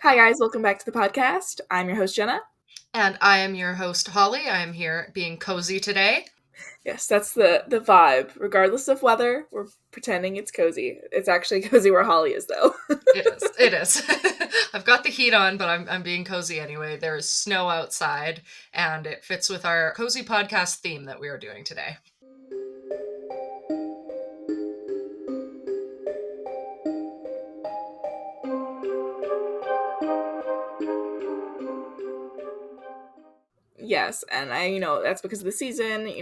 Hi, guys. Welcome back to the podcast. I'm your host, Jenna. And I am your host, Holly. I am here being cozy today. Yes, that's the vibe. Regardless of weather, we're pretending it's cozy. It's actually cozy where Holly is, though. It is. It is. I've got the heat on, but I'm being cozy anyway. There is snow outside, and it fits with our cozy podcast theme that we are doing today. Yes, and that's because of the season.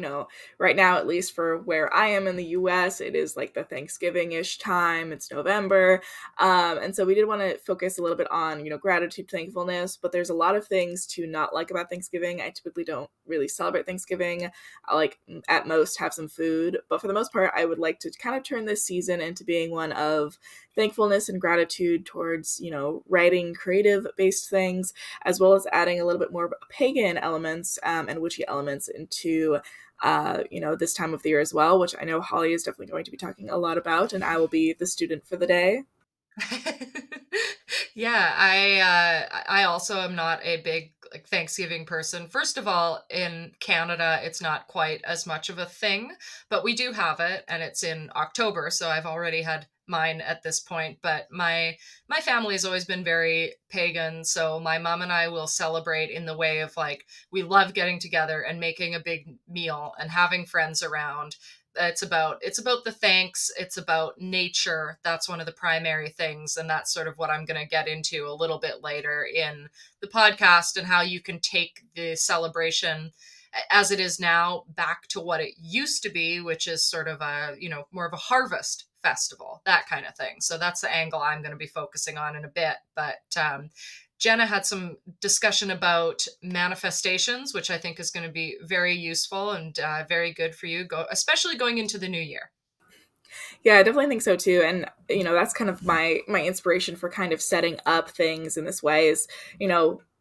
Right now, at least for where I am in the US, it is like the Thanksgiving ish time. It's November. And so we did want to focus a little bit on, gratitude, thankfulness, but there's a lot of things to not like about Thanksgiving. I typically don't really celebrate Thanksgiving. I like at most have some food, but for the most part, I would like to kind of turn this season into being one of thankfulness and gratitude towards, writing creative based things as well as adding a little bit more pagan elements and witchy elements into this time of the year as well, which I know Holly is definitely going to be talking a lot about, and I will be the student for the day. Yeah, I also am not a big like Thanksgiving person. First of all, in Canada, it's not quite as much of a thing, but we do have it, and it's in October, so I've already had mine at this point. But my family has always been very pagan, so my mom and I will celebrate in the way of like we love getting together and making a big meal and having friends around. It's about the thanks, it's about nature. That's one of the primary things, and that's sort of what I'm going to get into a little bit later in the podcast, and how you can take the celebration as it is now back to what it used to be, which is sort of a, more of a harvest festival, that kind of thing. So that's the angle I'm going to be focusing on in a bit. But Jenna had some discussion about manifestations, which I think is going to be very useful and very good for you, especially going into the new year. Yeah, I definitely think so too. And that's kind of my inspiration for kind of setting up things in this way is,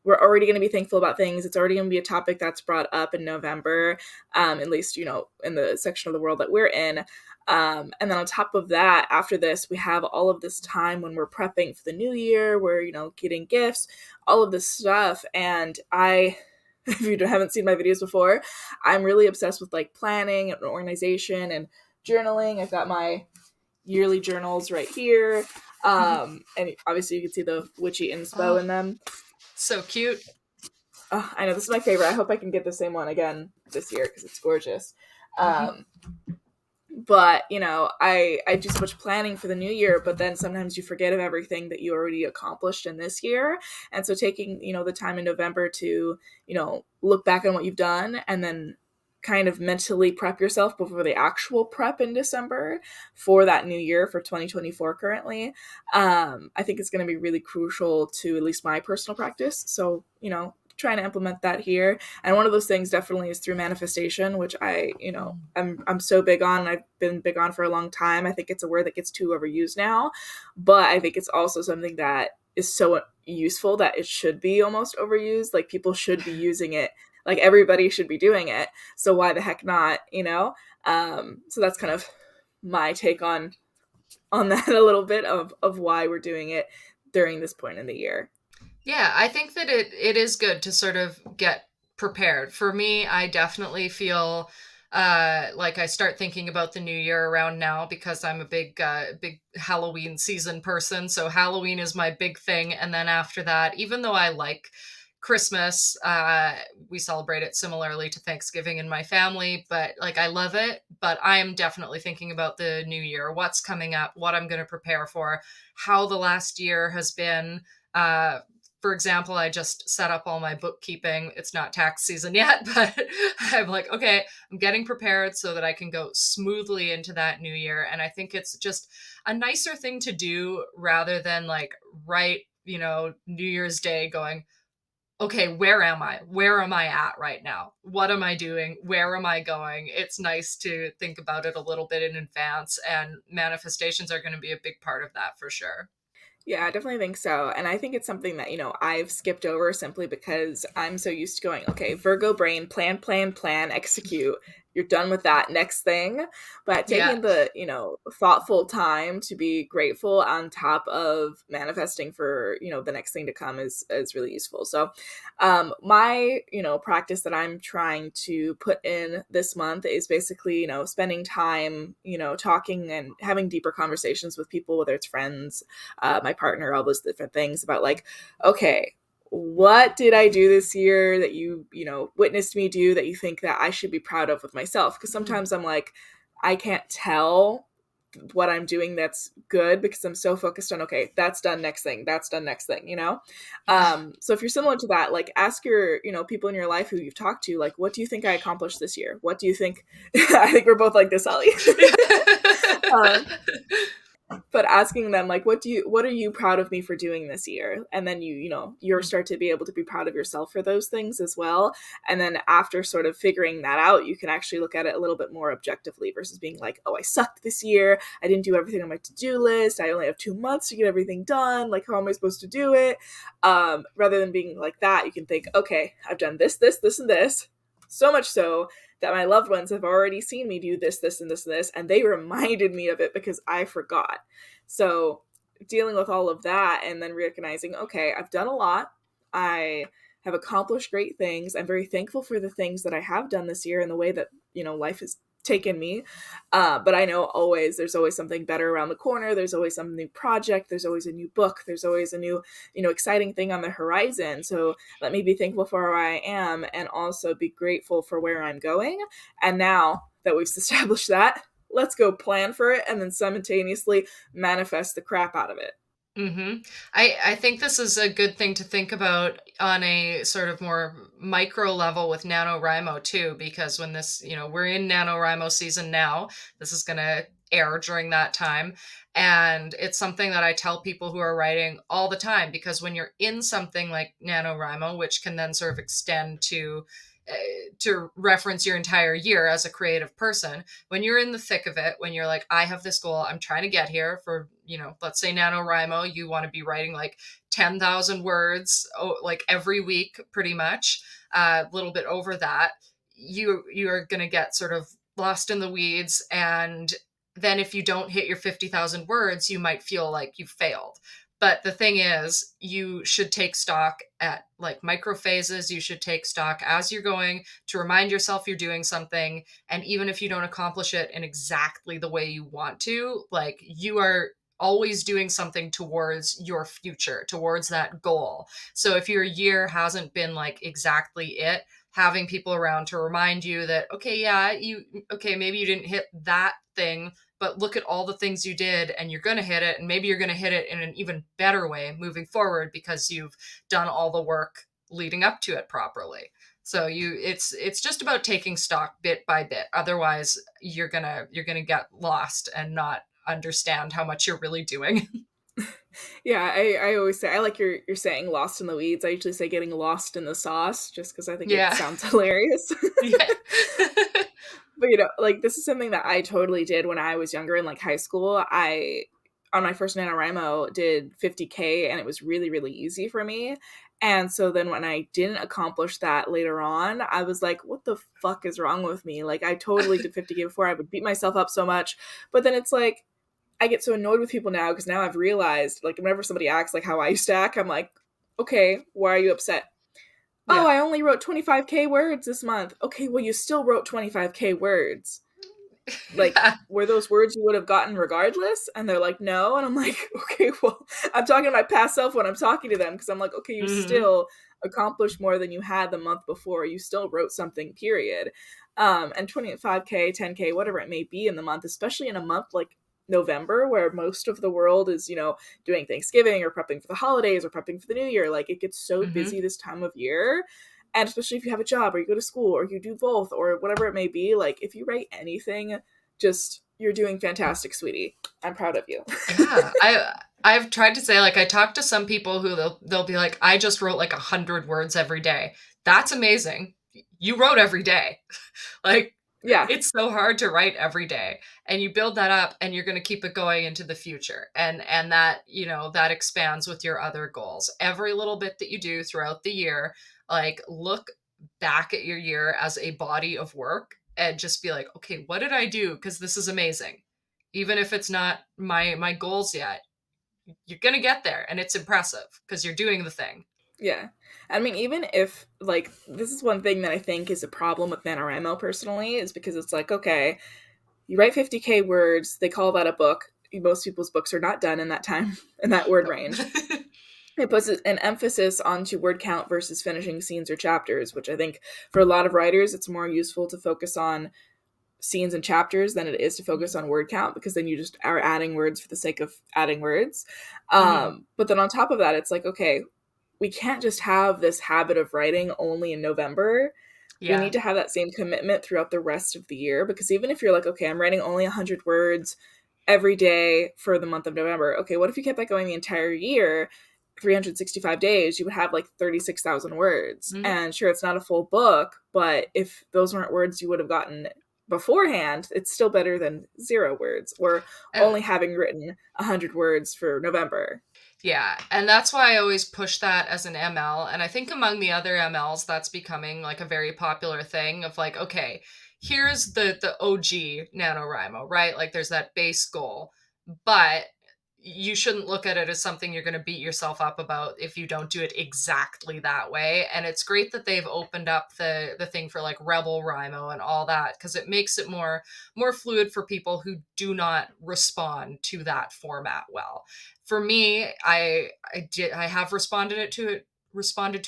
we're already going to be thankful about things. It's already going to be a topic that's brought up in November, at least, in the section of the world that we're in. And then on top of that, after this, we have all of this time when we're prepping for the new year, we're, getting gifts, all of this stuff. And if you haven't seen my videos before, I'm really obsessed with like planning and organization and journaling. I've got my yearly journals right here. And obviously you can see the witchy inspo Oh, in them. so cute. Oh, I know this is my favorite. I hope I can get the same one again this year because it's gorgeous. Um, but I do so much planning for the new year, but then sometimes you forget of everything that you already accomplished in this year. And so taking the time in November to look back on what you've done and then kind of mentally prep yourself before the actual prep in December for that new year for 2024 currently, I think it's going to be really crucial to at least my personal practice. So trying to implement that here, and one of those things definitely is through manifestation, which I'm so big on, and I've been big on for a long time. I think it's a word that gets too overused now, but I think it's also something that is so useful that it should be almost overused. Like people should be using it, like everybody should be doing it, so why the heck not. So that's kind of my take on that a little bit of why we're doing it during this point in the year. Yeah, I think that it is good to sort of get prepared. For me, I definitely feel like I start thinking about the new year around now because I'm a big Halloween season person. So Halloween is my big thing, and then after that, even though I like Christmas, we celebrate it similarly to Thanksgiving in my family, but like I love it, but I am definitely thinking about the new year, what's coming up, what I'm going to prepare for, how the last year has been. For example, I just set up all my bookkeeping. It's not tax season yet, but I'm like, okay, I'm getting prepared so that I can go smoothly into that new year. And I think it's just a nicer thing to do rather than like right, New Year's Day going, okay, where am I? Where am I at right now? What am I doing? Where am I going? It's nice to think about it a little bit in advance, and manifestations are going to be a big part of that for sure. Yeah, I definitely think so. And I think it's something that, I've skipped over simply because I'm so used to going, okay, Virgo brain, plan, plan, plan, execute. you're done with that next thing. But Yeah. taking the, thoughtful time to be grateful on top of manifesting for, the next thing to come is really useful. So my, practice that I'm trying to put in this month is basically, spending time, talking and having deeper conversations with people, whether it's friends, my partner, all those different things about like, okay, what did I do this year that witnessed me do that you think that I should be proud of with myself? Because sometimes I'm like, I can't tell what I'm doing that's good because I'm so focused on, okay, that's done, next thing, that's done, next thing, Yeah. So if you're similar to that, like ask your, people in your life who you've talked to, like, what do you think I accomplished this year? What do you think? I think we're both like this, Ellie. um, but asking them like, what are you proud of me for doing this year? And then you start to be able to be proud of yourself for those things as well. And then after sort of figuring that out, you can actually look at it a little bit more objectively versus being like, oh, I sucked this year, I didn't do everything on my to-do list, I only have 2 months to get everything done, like how am I supposed to do it? Rather than being like that, you can think, okay, I've done this and this, so much so that my loved ones have already seen me do this, and this, and this, and they reminded me of it because I forgot. So dealing with all of that and then recognizing, okay, I've done a lot. I have accomplished great things. I'm very thankful for the things that I have done this year and the way that, life has taken me. But I know there's always something better around the corner. There's always some new project. There's always a new book. There's always a new, exciting thing on the horizon. So let me be thankful for where I am and also be grateful for where I'm going. And now that we've established that, let's go plan for it and then simultaneously manifest the crap out of it. Mm-hmm. I think this is a good thing to think about on a sort of more micro level with NaNoWriMo too, because when this, we're in NaNoWriMo season now, this is going to air during that time. And it's something that I tell people who are writing all the time, because when you're in something like NaNoWriMo, which can then sort of extend to reference your entire year as a creative person, when you're in the thick of it, when you're like, I have this goal, I'm trying to get here for, let's say NaNoWriMo, you want to be writing like 10,000 words, like every week, pretty much, a little bit over that, you are going to get sort of lost in the weeds. And then if you don't hit your 50,000 words, you might feel like you failed. But the thing is, you should take stock at like micro phases. You should take stock as you're going to remind yourself you're doing something. And even if you don't accomplish it in exactly the way you want to, like you are always doing something towards your future, towards that goal. So if your year hasn't been like exactly it, having people around to remind you that, okay, yeah, maybe you didn't hit that thing, but look at all the things you did and you're going to hit it. And maybe you're going to hit it in an even better way moving forward because you've done all the work leading up to it properly. So it's just about taking stock bit by bit. Otherwise you're going to get lost and not understand how much you're really doing. Yeah, I always say, I like you're saying lost in the weeds. I usually say getting lost in the sauce just because I think it Yeah. sounds hilarious. Yeah. But like this is something that I totally did when I was younger in like high school. I on my first NaNoWriMo did 50K and it was really, really easy for me. And so then when I didn't accomplish that later on, I was like, what the fuck is wrong with me? Like I totally did 50K before. I would beat myself up so much. But then it's like I get so annoyed with people now because now I've realized, like, whenever somebody acts like how I used to act, I'm like, okay, why are you upset? Oh, Yeah. I only wrote 25K words this month. Okay, well, you still wrote 25K words. Like, Yeah. were those words you would have gotten regardless? And they're like, no. And I'm like, okay, well, I'm talking to my past self when I'm talking to them because I'm like, okay, you Mm-hmm. still accomplished more than you had the month before. You still wrote something, period. And 25K, 10K, whatever it may be in the month, especially in a month like November, where most of the world is, doing Thanksgiving or prepping for the holidays or prepping for the new year. Like, it gets so Mm-hmm. busy this time of year. And especially if you have a job or you go to school or you do both or whatever it may be, like, if you write anything, just you're doing fantastic, sweetie. I'm proud of you. Yeah, I've tried to say, like, I talk to some people who they'll be like, I just wrote like 100 words every day. That's amazing. You wrote every day. Like, Yeah. it's so hard to write every day, and you build that up, and you're going to keep it going into the future, and that that expands with your other goals. Every little bit that you do throughout the year, like look back at your year as a body of work and just be like, okay, what did I do? Because this is amazing. Even if it's not my goals yet, you're gonna get there, and it's impressive because you're doing the thing. Yeah. I mean, even if, like, this is one thing that I think is a problem with NaNoWriMo personally, is because it's like, okay, you write 50K words, they call that a book. Most people's books are not done in that time, in that word No. range. It puts an emphasis onto word count versus finishing scenes or chapters, which I think for a lot of writers, it's more useful to focus on scenes and chapters than it is to focus on word count, because then you just are adding words for the sake of adding words. Mm-hmm. But then on top of that, it's like, okay, we can't just have this habit of writing only in November. We Yeah. need to have that same commitment throughout the rest of the year, because even if you're like, okay, I'm writing only 100 words every day for the month of November, okay, what if you kept that going the entire year? 365 days, you would have like 36,000 words. Mm-hmm. And sure, it's not a full book, but if those weren't words you would have gotten beforehand, it's still better than 0 words or And only having written 100 words for November. yeah, and that's why I always push that as an ML. And I think among the other MLs, that's becoming like a very popular thing of like, okay, here's the OG NaNoWriMo, right? Like there's that base goal, but you shouldn't look at it as something you're going to beat yourself up about if you don't do it exactly that way. And it's great that they've opened up the thing for like Rebel Rhymo and all that, because it makes it more fluid for people who do not respond to that format well. For me, I have responded to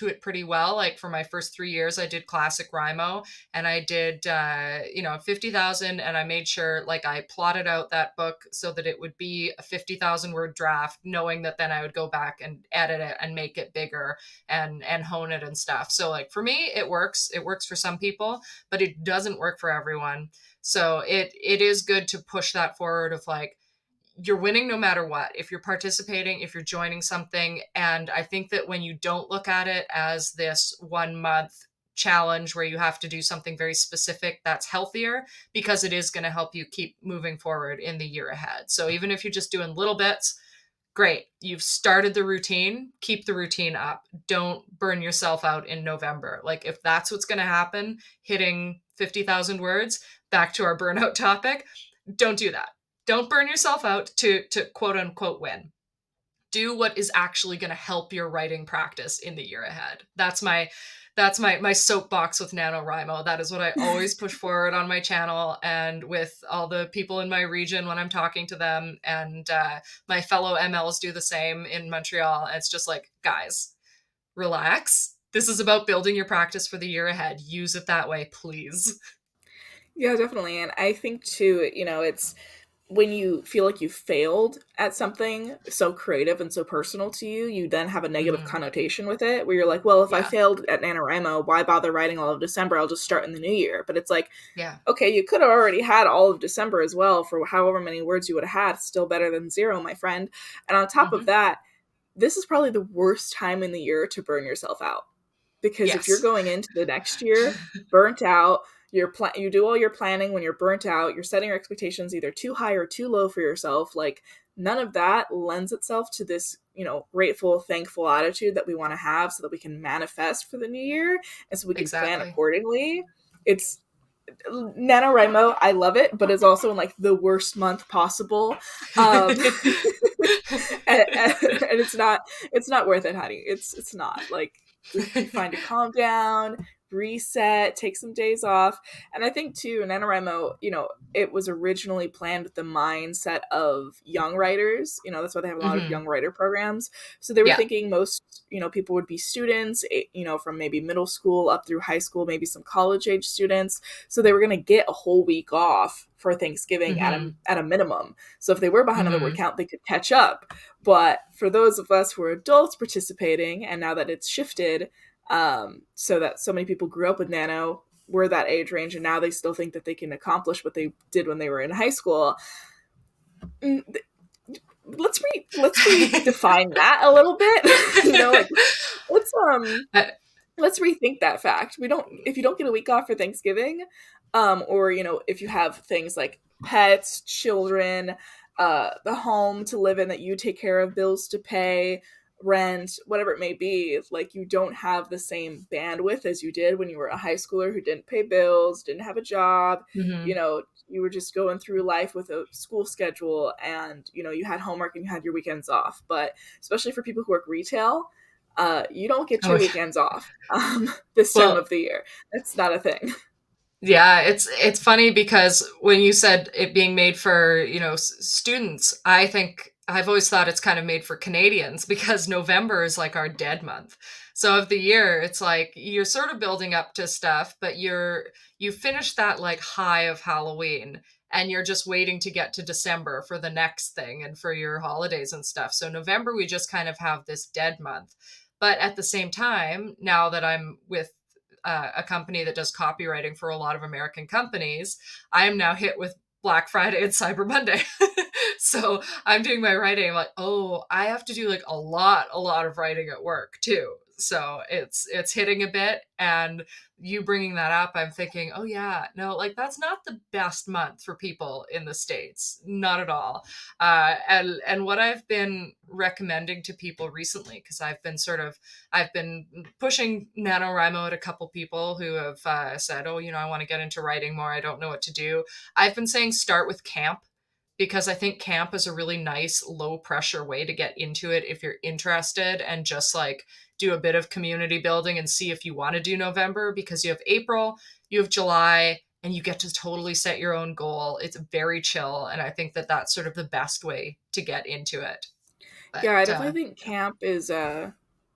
it pretty well. Like for my first 3 years, I did classic Rhymo, and I did 50,000, and I made sure like I plotted out that book so that it would be a 50,000 word draft, knowing that then I would go back and edit it and make it bigger and hone it and stuff. So like for me, it works. It works for some people, but it doesn't work for everyone. So it is good to push that forward of like, you're winning no matter what. If you're participating, if you're joining something. And I think that when you don't look at it as this 1 month challenge where you have to do something very specific, that's healthier, because it is going to help you keep moving forward in the year ahead. So even if you're just doing little bits, great. You've started the routine, keep the routine up. Don't burn yourself out in November. Like if that's what's going to happen, hitting 50,000 words, back to our burnout topic, don't do that. Don't burn yourself out to quote unquote win. Do what is actually going to help your writing practice in the year ahead. That's my soapbox with NaNoWriMo. That is what I always push forward on my channel and with all the people in my region when I'm talking to them. And my fellow MLs do the same in Montreal. It's just like, guys, relax. This is about building your practice for the year ahead. Use it that way, please. Yeah, definitely. And I think too, it's when you feel like you failed at something so creative and so personal to you, you then have a negative Mm-hmm. connotation with it where you're like, well, if I Yeah. failed at NaNoWriMo, why bother writing all of December? I'll just start in the new year. But it's like, Yeah. okay, you could have already had all of December as well for however many words you would have had. Still better than 0, my friend. And on top of Mm-hmm. that, this is probably the worst time in the year to burn yourself out. Because if you're Yes. going into the next year burnt out, you do all your planning when you're burnt out, you're setting your expectations either too high or too low for yourself, like none of that lends itself to this, grateful, thankful attitude that we want to have so that we can manifest for the new year and so we can plan Exactly. accordingly. It's NaNoWriMo, I love it, but it's also in like the worst month possible. And it's not worth it, honey. It's not. Like, you find to calm down, reset, take some days off. And I think too, NaNoWriMo, it was originally planned with the mindset of young writers. That's why they have a lot of Mm-hmm. young writer programs. So they were Yeah. thinking most, people would be students, from maybe middle school up through high school, maybe some college age students. So they were going to get a whole week off for Thanksgiving at Mm-hmm. a minimum. So if they were behind on the word Mm-hmm. count, they could catch up. But for those of us who are adults participating, and now that it's shifted, so that so many people grew up with Nano, we're that age range, and now they still think that they can accomplish what they did when they were in high school. Mm, let's redefine that a little bit. Like, let's Uh, let's rethink that fact. We don't If you don't get a week off for Thanksgiving, or if you have things like pets, children, the home to live in that you take care of, bills to pay, rent, whatever it may be, like you don't have the same bandwidth as you did when you were a high schooler who didn't pay bills, didn't have a job, you Hmm. know, you were just going through life with a school schedule, and you know, you had homework and you had your weekends off. But especially for people who work retail, you don't get Oh, your yeah. weekends off this time Well, of the year. That's not a thing. yeah, it's funny because when you said it being made for, students, I think I've always thought it's kind of made for Canadians because November is like our dead month. So of the year, it's like you're sort of building up to stuff, but you finish that like high of Halloween and you're just waiting to get to December for the next thing and for your holidays and stuff. So November we just kind of have this dead month. But at the same time, now that I'm with a company that does copywriting for a lot of American companies, I am now hit with Black Friday and Cyber Monday. So I'm doing my writing. I'm like, oh, I have to do like a lot of writing at work too. So it's hitting a bit, and you bringing that up, I'm thinking, oh yeah, no, like that's not the best month for people in the States, not at all. And what I've been recommending to people recently, because I've been pushing NaNoWriMo at a couple people who have said, oh, I want to get into writing more. I don't know what to do. I've been saying start with camp because I think camp is a really nice low pressure way to get into it if you're interested, and just like do a bit of community building and see if you want to do November, because you have April, you have July, and you get to totally set your own goal. It's very chill. And I think that that's sort of the best way to get into it. But Yeah, I definitely think camp is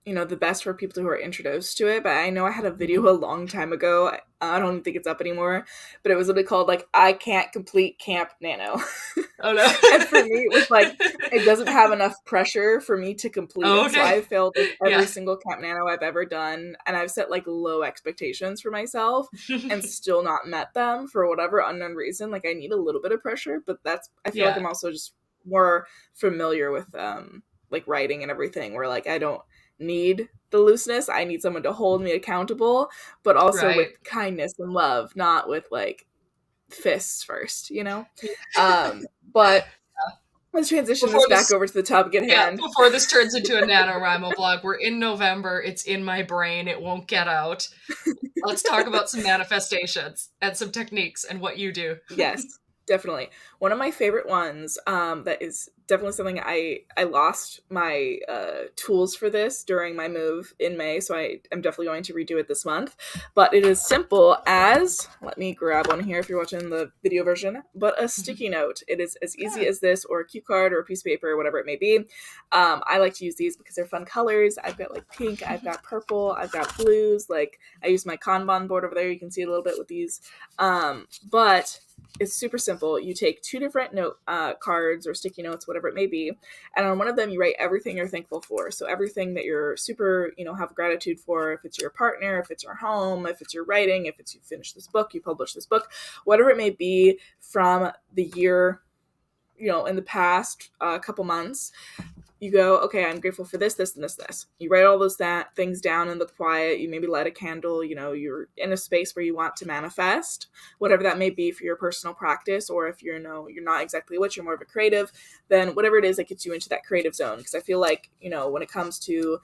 you know, the best for people who are introduced to it. But I know I had a mhm. video a long time ago. I don't even think it's up anymore, but it was literally called like I can't complete Camp Nano. Oh no. And for me, it was like it doesn't have enough pressure for me to complete Oh, it. So okay. I've failed like Yeah. every single Camp Nano I've ever done, and I've set like low expectations for myself and still not met them for whatever unknown reason. Like I need a little bit of pressure, but that's I feel like Yeah. I'm also just more familiar with like writing and everything where like I don't need the looseness. I need someone to hold me accountable, but also with Right. kindness and love, not with like fists first, you know? Yeah. But let's transition this Before back this over to the topic at Yeah, hand. before this turns into a NaNoWriMo blog, we're in November. It's in my brain. It won't get out. Let's talk about some manifestations and some techniques and what you do. Yes, definitely. One of my favorite ones, that is definitely something I lost my tools for this during my move in May, so I am definitely going to redo it this month. But it is simple as, let me grab one here if you're watching the video version, but a sticky note. It is as easy Yeah. as this, or a cue card, or a piece of paper, or whatever it may be. I like to use these because they're fun colors. I've got like pink, I've got purple, I've got blues. Like I use my Kanban board over there. You can see a little bit with these. But it's super simple. You take two different note cards or sticky notes, whatever it may be, and on one of them you write everything you're thankful for. So everything that you're super, you know, have gratitude for. If it's your partner, if it's your home, if it's your writing, if it's you finish this book, you publish this book, whatever it may be from the year, you know, in the past couple months, you go, okay, I'm grateful for this, this, and this. You write all those things down in the quiet. You maybe light a candle. You know, you're in a space where you want to manifest, whatever that may be for your personal practice, or if you're you're not exactly what you're more of a creative, then whatever it is that gets you into that creative zone. Because I feel like, you know, when it comes to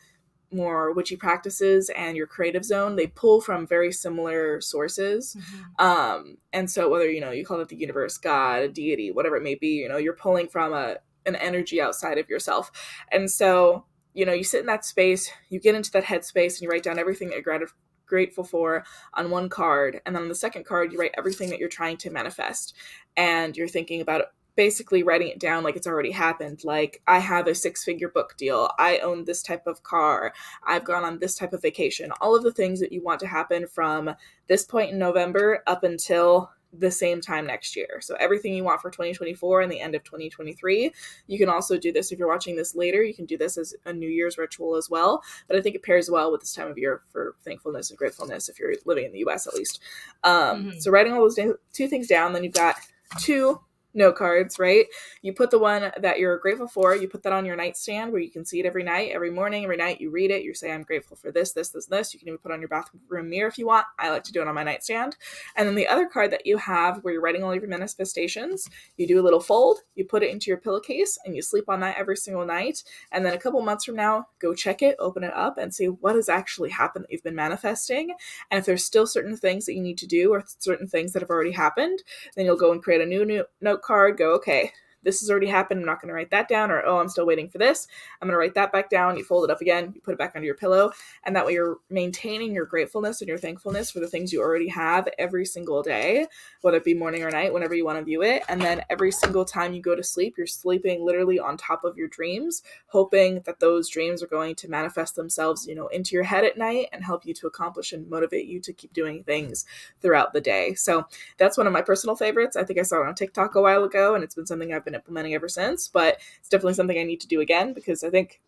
more witchy practices and your creative zone, they pull from very similar sources. Mhm. And so whether, you know, you call it the universe, God, a deity, whatever it may be, you know, you're pulling from an energy outside of yourself. And so, you know, you sit in that space, you get into that headspace, and you write down everything that you're grateful for on one card. And then on the second card, you write everything that you're trying to manifest. And you're thinking about basically writing it down like it's already happened. Like, I have a 6-figure book deal. I own this type of car. I've gone on this type of vacation. All of the things that you want to happen from this point in November up until the same time next year. So everything you want for 2024 and the end of 2023. You can also do this if you're watching this later. You can do this as a New Year's ritual as well. But I think it pairs well with this time of year for thankfulness and gratefulness if you're living in the US at least. Mhm. So writing all those two things down, then you've got two note cards, right? You put the one that you're grateful for, you put that on your nightstand where you can see it every night, every morning, every night. You read it, you say, I'm grateful for this, this, this, this. You can even put it on your bathroom mirror if you want. I like to do it on my nightstand. And then the other card that you have where you're writing all of your manifestations, you do a little fold, you put it into your pillowcase, and you sleep on that every single night. And then a couple months from now, go check it, open it up, and see what has actually happened that you've been manifesting. And if there's still certain things that you need to do or certain things that have already happened, then you'll go and create a new note card, go, okay, this has already happened, I'm not going to write that down, or, oh, I'm still waiting for this, I'm going to write that back down. You fold it up again, you put it back under your pillow, and that way you're maintaining your gratefulness and your thankfulness for the things you already have every single day, whether it be morning or night, whenever you want to view it. And then every single time you go to sleep, you're sleeping literally on top of your dreams, hoping that those dreams are going to manifest themselves, into your head at night and help you to accomplish and motivate you to keep doing things throughout the day. So that's one of my personal favorites. I think I saw it on TikTok a while ago, and it's been something I've been implementing ever since, but it's definitely something I need to do again, because I think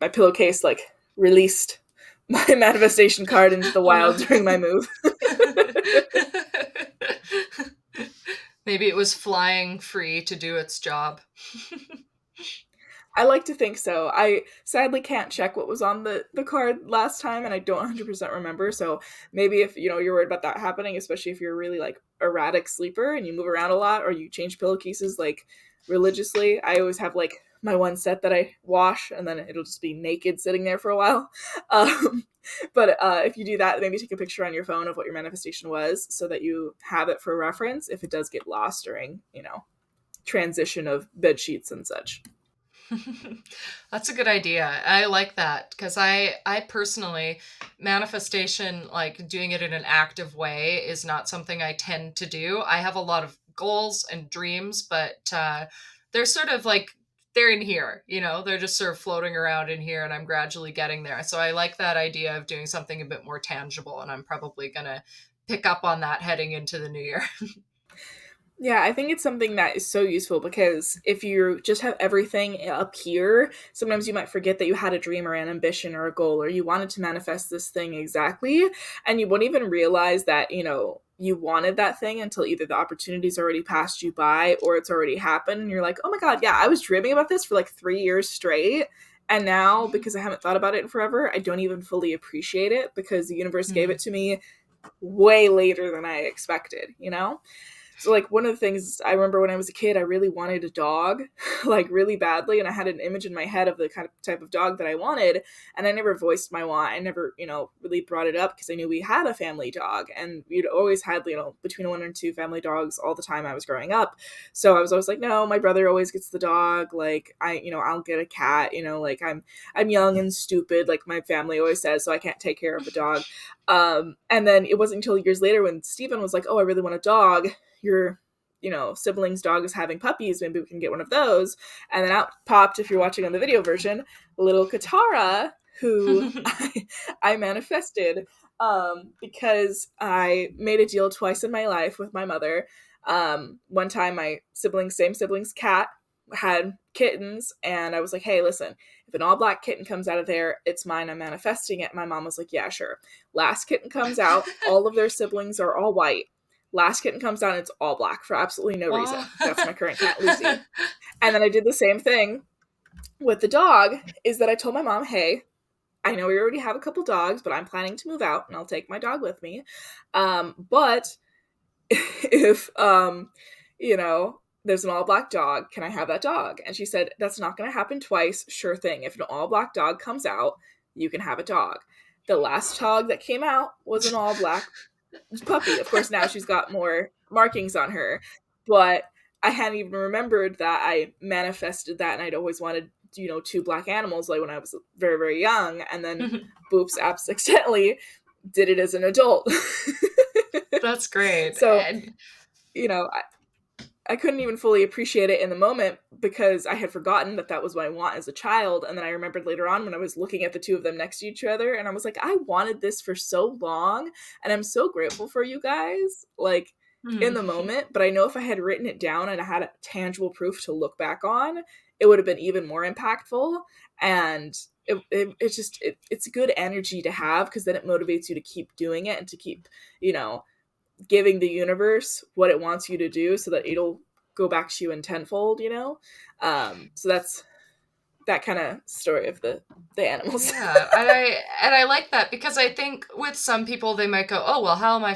my pillowcase released my manifestation card into the Oh no. wild during my move. Maybe it was flying free to do its job. I like to think so. I sadly can't check what was on the card last time, and I don't 100% remember. So maybe if you're worried about that happening, especially if you're a really erratic sleeper and you move around a lot or you change pillowcases religiously, I always have my one set that I wash, and then it'll just be naked sitting there for a while. But if you do that, maybe take a picture on your phone of what your manifestation was so that you have it for reference if it does get lost during transition of bed sheets and such. That's a good idea. I like that because I personally, manifestation, like doing it in an active way, is not something I tend to do. I have a lot of goals and dreams, but they're sort of they're in here, they're just sort of floating around in here, and I'm gradually getting there. So I like that idea of doing something a bit more tangible, and I'm probably gonna pick up on that heading into the new year. Yeah, I think it's something that is so useful, because if you just have everything up here, sometimes you might forget that you had a dream or an ambition or a goal, or you wanted to manifest this thing exactly, and you won't even realize that, you wanted that thing until either the opportunity's already passed you by or it's already happened. And you're like, oh my God, yeah, I was dreaming about this for 3 years straight. And now, because I haven't thought about it in forever, I don't even fully appreciate it because the universe gave it to me way later than I expected. So one of the things I remember when I was a kid, I really wanted a dog, really badly, and I had an image in my head of the kind of type of dog that I wanted, and I never voiced my want. I never, really brought it up because I knew we had a family dog, and we'd always had, between one and two family dogs all the time I was growing up. So I was always like, no, my brother always gets the dog. I'll get a cat. I'm young and stupid, like my family always says, so I can't take care of a dog. And then it wasn't until years later when Steven was like, oh, I really want a dog. Your sibling's dog is having puppies, maybe we can get one of those. And then out popped, if you're watching on the video version, little Katara, who I manifested because I made a deal twice in my life with my mother. One time my same sibling's cat had kittens, and I was like, hey, listen, if an all black kitten comes out of there, it's mine, I'm manifesting it. My mom was like, yeah, sure. Last kitten comes out, all of their siblings are all white. Last kitten comes down, it's all black for absolutely no reason. That's my current cat, Lucy. And then I did the same thing with the dog, is that I told my mom, hey, I know we already have a couple dogs, but I'm planning to move out, and I'll take my dog with me. But if, there's an all black dog, can I have that dog? And she said, that's not going to happen twice. Sure thing. If an all black dog comes out, you can have a dog. The last dog that came out was an all black puppy. Of course, now she's got more markings on her, but I hadn't even remembered that I manifested that, and I'd always wanted, two black animals, when I was very, very young, and then boops, accidentally did it as an adult. That's great. So, I couldn't even fully appreciate it in the moment because I had forgotten that was what I want as a child. And then I remembered later on when I was looking at the two of them next to each other, and I was like, I wanted this for so long, and I'm so grateful for you guys, in the moment. But I know if I had written it down and I had a tangible proof to look back on, it would have been even more impactful. And it's good energy to have, because then it motivates you to keep doing it and to keep, giving the universe what it wants you to do, so that it'll go back to you in tenfold, you know? So that's that kind of story of the animals. Yeah, and I like that because I think with some people they might go, "Oh, well, how am I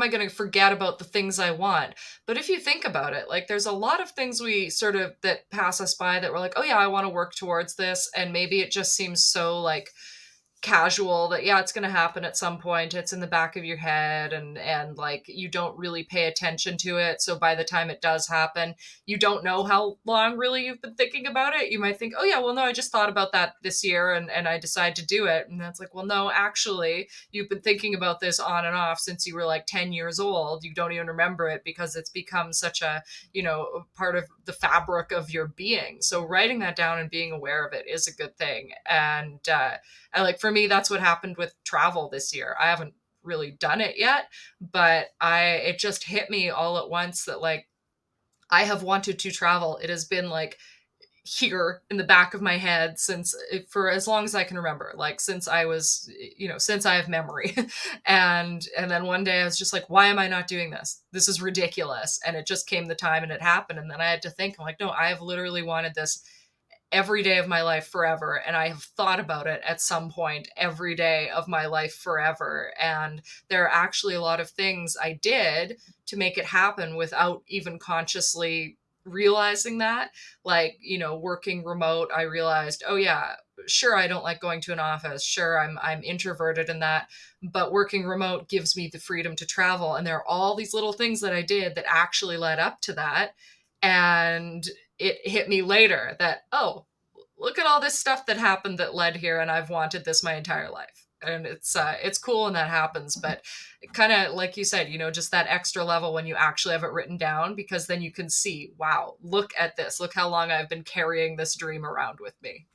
going to forget about the things I want?" But if you think about it, like there's a lot of things we sort of that pass us by that we're like, "Oh yeah, I want to work towards this." And maybe it just seems so like casual that yeah, it's going to happen at some point. It's in the back of your head and like you don't really pay attention to it. So by the time it does happen, you don't know how long really you've been thinking about it. You might think, "Oh yeah, well no, I just thought about that this year and I decided to do it." And that's like, "Well no, actually, you've been thinking about this on and off since you were like 10 years old. You don't even remember it because it's become such a, part of the fabric of your being." So writing that down and being aware of it is a good thing. And like for me, that's what happened with travel this year. I haven't really done it yet, but it just hit me all at once that like I have wanted to travel. It has been like here in the back of my head since for as long as I can remember, like since I was, since I have memory. And then one day I was just like, why am I not doing this? This is ridiculous. And it just came the time and it happened. And then I had to think, I'm like, no, I have literally wanted this every day of my life forever, and I have thought about it at some point every day of my life forever. And there are actually a lot of things I did to make it happen without even consciously realizing that, like, working remote. I realized, oh yeah, sure, I don't like going to an office, sure, I'm introverted in that, but working remote gives me the freedom to travel. And there are all these little things that I did that actually led up to that. And it hit me later that, oh, look at all this stuff that happened that led here, and I've wanted this my entire life. And it's cool when that happens, but kind of like you said, just that extra level when you actually have it written down, because then you can see, wow, look at this, look how long I've been carrying this dream around with me.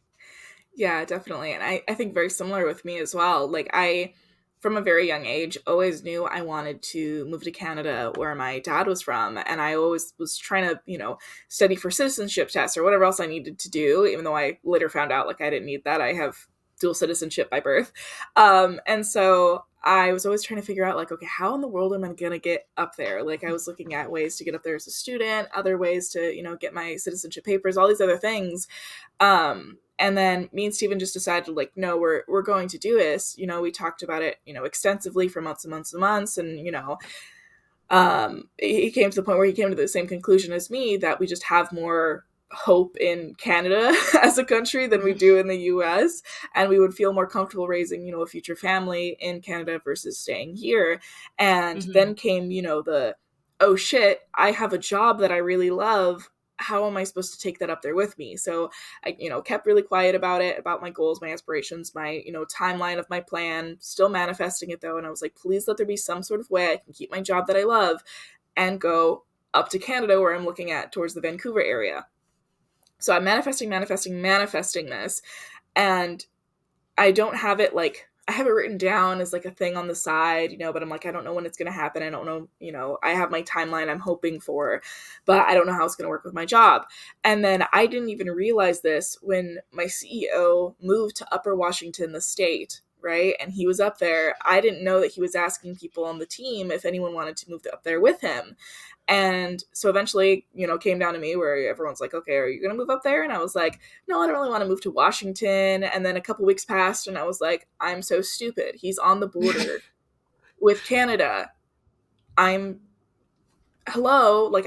Yeah, definitely. And I think very similar with me as well. Like I, from a very young age, always knew I wanted to move to Canada where my dad was from. And I always was trying to, study for citizenship tests or whatever else I needed to do, even though I later found out like I didn't need that. I have dual citizenship by birth. And so I was always trying to figure out like, okay, how in the world am I going to get up there? Like I was looking at ways to get up there as a student, other ways to, get my citizenship papers, all these other things. And then me and Steven just decided like, no, we're going to do this. We talked about it, extensively for months and months and months. And, he came to the point where he came to the same conclusion as me that we just have more hope in Canada as a country than we do in the US, and we would feel more comfortable raising, a future family in Canada versus staying here. And Mm-hmm. then came, the, oh shit, I have a job that I really love. How am I supposed to take that up there with me? So I, kept really quiet about it, about my goals, my aspirations, my, timeline of my plan, still manifesting it though. And I was like, please let there be some sort of way I can keep my job that I love and go up to Canada where I'm looking at towards the Vancouver area. So I'm manifesting this. And I don't have it like, I have it written down as like a thing on the side, but I'm like, I don't know when it's going to happen. I don't know, I have my timeline I'm hoping for, but I don't know how it's going to work with my job. And then I didn't even realize this when my CEO moved to Upper Washington, the state, right? And he was up there. I didn't know that he was asking people on the team if anyone wanted to move up there with him. And so eventually, came down to me where everyone's like, okay, are you going to move up there? And I was like, no, I don't really want to move to Washington. And then a couple weeks passed and I was like, I'm so stupid. He's on the border with Canada. I'm, hello. Like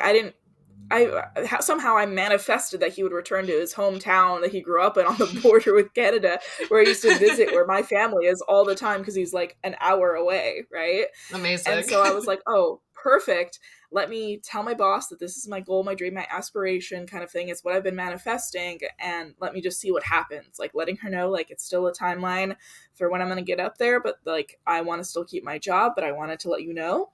somehow I manifested that he would return to his hometown that he grew up in on the border with Canada, where he used to visit, where my family is all the time because he's like an hour away, right? And Amazing. so I was like, oh, perfect. Let me tell my boss that this is my goal, my dream, my aspiration kind of thing. It's what I've been manifesting. And let me just see what happens. Like letting her know, like, it's still a timeline for when I'm going to get up there. But like, I want to still keep my job, but I wanted to let you know.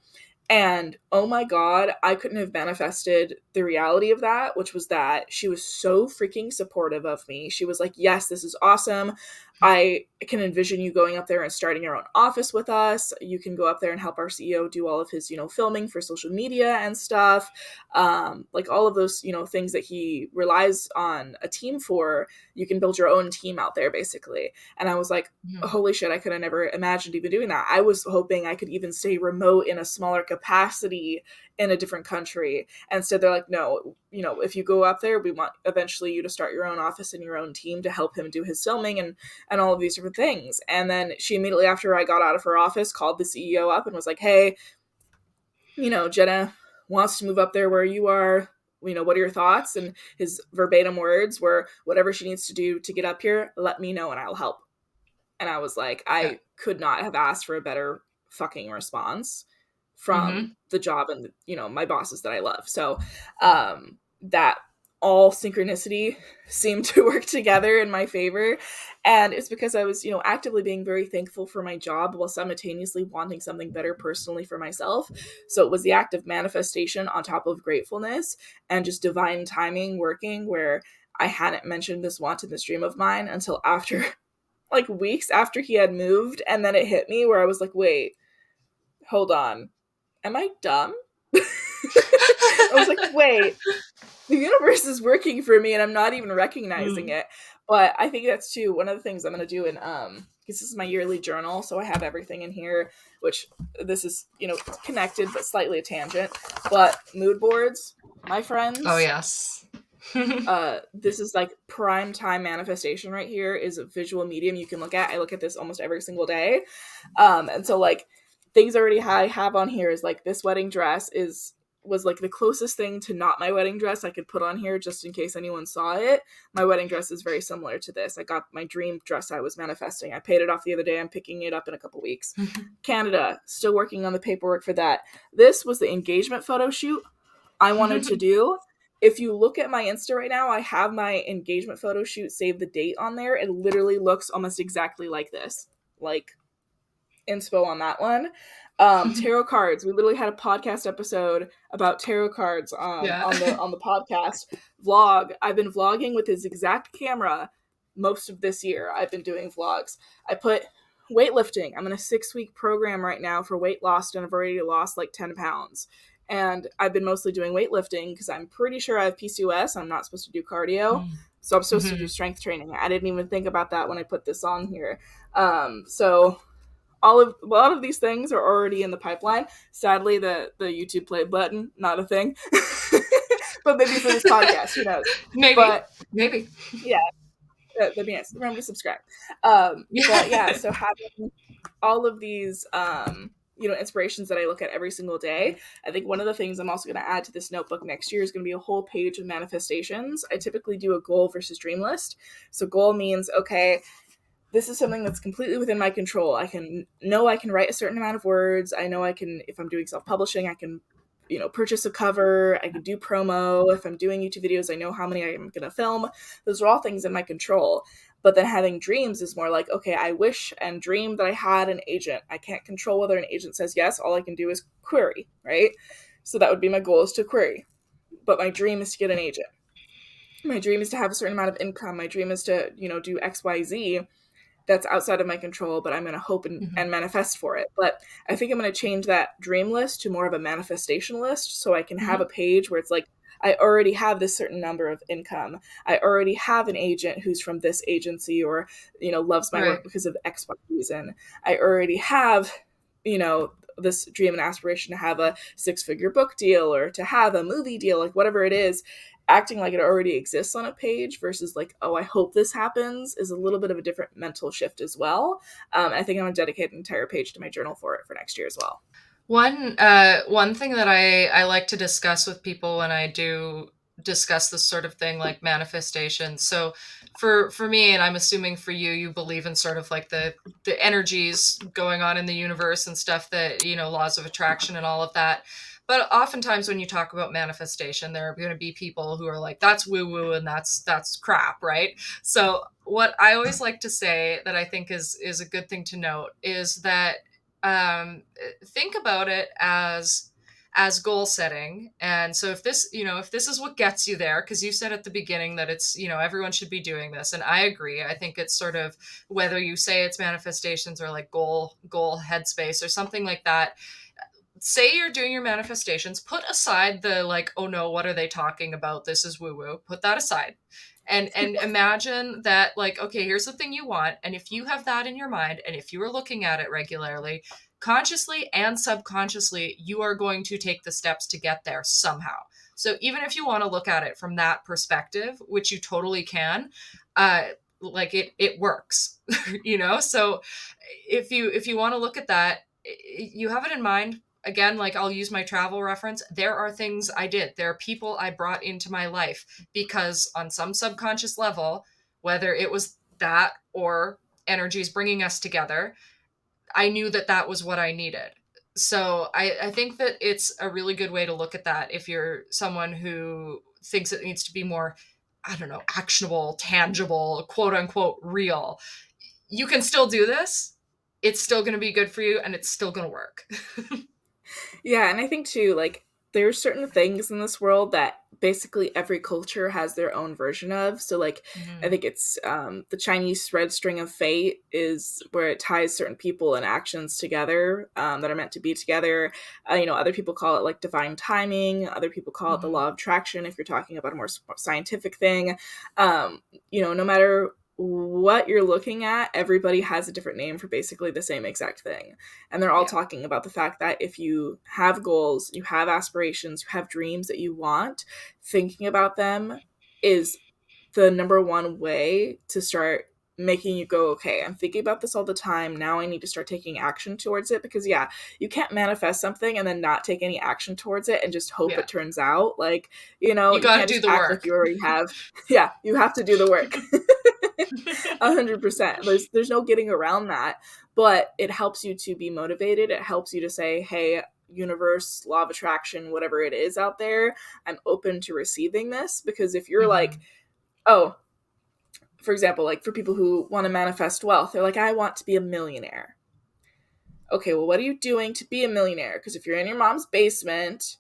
And oh my God, I couldn't have manifested the reality of that, which was that she was so freaking supportive of me. She was like, yes, this is awesome. I can envision you going up there and starting your own office with us. You can go up there and help our CEO do all of his, filming for social media and stuff. Like all of those, things that he relies on a team for, you can build your own team out there basically. And I was like, Mhm. holy shit, I could have never imagined even doing that. I was hoping I could even stay remote in a smaller capacity in a different country. Instead, they're like, no, if you go up there, we want eventually you to start your own office and your own team to help him do his filming and all of these different things. And then she immediately after I got out of her office called the CEO up and was like, hey, Jenna wants to move up there where you are. What are your thoughts? And his verbatim words were, whatever she needs to do to get up here, let me know and I'll help. And I was like, Yeah. I could not have asked for a better fucking response from Mhm. the job and, my bosses that I love. So that all synchronicity seemed to work together in my favor. And it's because I was, actively being very thankful for my job while simultaneously wanting something better personally for myself. So it was the act of manifestation on top of gratefulness and just divine timing working where I hadn't mentioned this want and this dream of mine until after like weeks after he had moved. And then it hit me where I was like, wait, hold on. Am I dumb? I was like, wait, the universe is working for me and I'm not even recognizing Mm. it. But I think that's too one of the things I'm gonna do in because this is my yearly journal, so I have everything in here, which this is, connected but slightly a tangent. But mood boards, my Oh friends, yes. this is like prime time manifestation right here is a visual medium you can look at. I look at this almost every single day. And so like things already I have on here is like this wedding dress was like the closest thing to not my wedding dress I could put on here just in case anyone saw it. My wedding dress is very similar to this. I got my dream dress I was manifesting. I paid it off the other day. I'm picking it up in a couple weeks. Canada, still working on the paperwork for that. This was the engagement photo shoot I wanted to do. If you look at my Insta right now, I have my engagement photo shoot, save the date on there. It literally looks almost exactly like this. Like inspo on that one. Tarot cards. We literally had a podcast episode about tarot cards Yeah. on the podcast vlog. I've been vlogging with this exact camera most of this year. I've been doing vlogs. I put weightlifting. I'm in a 6-week program right now for weight loss, and I've already lost like 10 pounds. And I've been mostly doing weightlifting because I'm pretty sure I have PCOS. I'm not supposed to do cardio. So I'm supposed to do Mhm. strength training. I didn't even think about that when I put this on here. So a lot of these things are already in the pipeline. Sadly, the YouTube play button not a thing, but maybe for this podcast, who knows? Maybe. But Maybe. yeah, that'd be nice. Remember to subscribe. But yeah, Yeah. so having all of these inspirations that I look at every single day. I think one of the things I'm also going to add to this notebook next year is going to be a whole page of manifestations. I typically do a goal versus dream list. So goal means, okay, this is something that's completely within my control. I can write a certain amount of words. I know I can, if I'm doing self-publishing, I can, purchase a cover. I can do promo. If I'm doing YouTube videos, I know how many I'm going to film. Those are all things in my control. But then having dreams is more like, okay, I wish and dream that I had an agent. I can't control whether an agent says yes. All I can do is query, right? So that would be my goal, is to query. But my dream is to get an agent. My dream is to have a certain amount of income. My dream is to, do XYZ. That's outside of my control, but I'm going to hope Mhm. and manifest for it. But I think I'm going to change that dream list to more of a manifestation list so I can have Mhm. a page where it's like, I already have this certain number of income. I already have an agent who's from this agency or, loves my Right. work because of X, Y reason. I already have, this dream and aspiration to have a 6-figure book deal or to have a movie deal, like whatever it is. Acting like it already exists on a page versus like, oh, I hope this happens, is a little bit of a different mental shift as well. I think I'm going to dedicate an entire page to my journal for it for next year as well. One thing that I like to discuss with people when I do discuss this sort of thing like manifestation. So for me, and I'm assuming for you, you believe in sort of like the energies going on in the universe and stuff, that, laws of attraction and all of that. But oftentimes when you talk about manifestation, there are going to be people who are like, that's woo woo and that's crap, right? So what I always like to say that I think is a good thing to note is that, think about it as as goal setting. And so if this, if this is what gets you there, because you said at the beginning that it's, everyone should be doing this. And I agree. I think it's sort of, whether you say it's manifestations or like goal headspace or something like that, say you're doing your manifestations, put aside the like, oh no, what are they talking about? This is woo woo. Put that aside. And imagine that, like, okay, here's the thing you want. And if you have that in your mind, and if you are looking at it regularly, consciously and subconsciously, you are going to take the steps to get there somehow. So even if you want to look at it from that perspective, which you totally can, like it works, So if you want to look at that, you have it in mind. Again, like, I'll use my travel reference. There are things I did. There are people I brought into my life because on some subconscious level, whether it was that or energies bringing us together, I knew that that was what I needed. So I think that it's a really good way to look at that if you're someone who thinks it needs to be more, I don't know, actionable, tangible, quote unquote, real. You can still do this. It's still going to be good for you, and it's still going to work. Yeah, and I think too, like, there's certain things in this world that basically every culture has their own version of. So, like, I Mm-hmm. think it's the Chinese thread string of fate is where it ties certain people and actions together that are meant to be together. Other people call it like divine timing. Other people call it the Mm-hmm. law of attraction if you're talking about a more scientific thing. No matter what you're looking at, everybody has a different name for basically the same exact thing. And they're all Yeah. talking about the fact that if you have goals, you have aspirations, you have dreams that you want, thinking about them is the number one way to start making you go, okay, I'm thinking about this all the time. Now I need to start taking action towards it because, yeah, you can't manifest something and then not take any action towards it and just hope Yeah. it turns out. Like, You you got to can't do just the act like work. you already have. Yeah, you have to do the work. 100%. There's no getting around that, but it helps you to be motivated. It helps you to say, hey, universe, law of attraction, whatever it is out there, I'm open to receiving this. Because if you're like, Mm-hmm. oh, for example, like for people who want to manifest wealth, they're like, I want to be a millionaire. Okay, well, what are you doing to be a millionaire? Because if you're in your mom's basement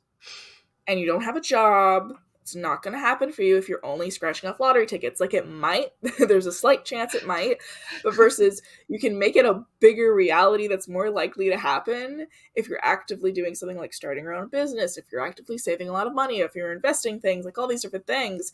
and you don't have a job, it's not going to happen for you if you're only scratching off lottery tickets. Like, it might, there's a slight chance it might, but versus you can make it a bigger reality that's more likely to happen if you're actively doing something like starting your own business, if you're actively saving a lot of money, if you're investing things, like all these different things.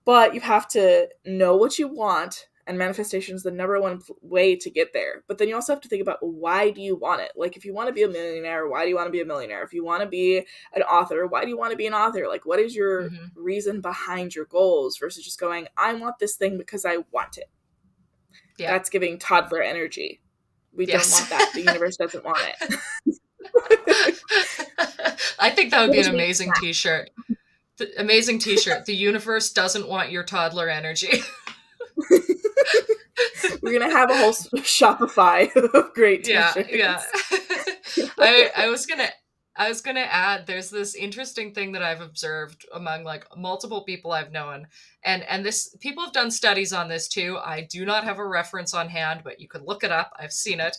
But you have to know what you want, and manifestation is the number one way to get there. But then you also have to think about, why do you want it? Like, if you want to be a millionaire, why do you want to be a millionaire? If you want to be an author, why do you want to be an author? Like, what is your Mm-hmm. reason behind your goals versus just going, I want this thing because I want it? Yeah. That's giving toddler energy. We don't Yes. want that. The universe doesn't want it. I think that would be an Which means amazing t-shirt. Amazing t-shirt. The universe doesn't want your toddler energy. we're gonna have a whole Shopify of great Yeah, yeah. t-shirts. I was gonna add, there's this interesting thing that I've observed among like multiple people I've known, and this, people have done studies on this too. I do not have a reference on hand, but you can look it up. I've seen it.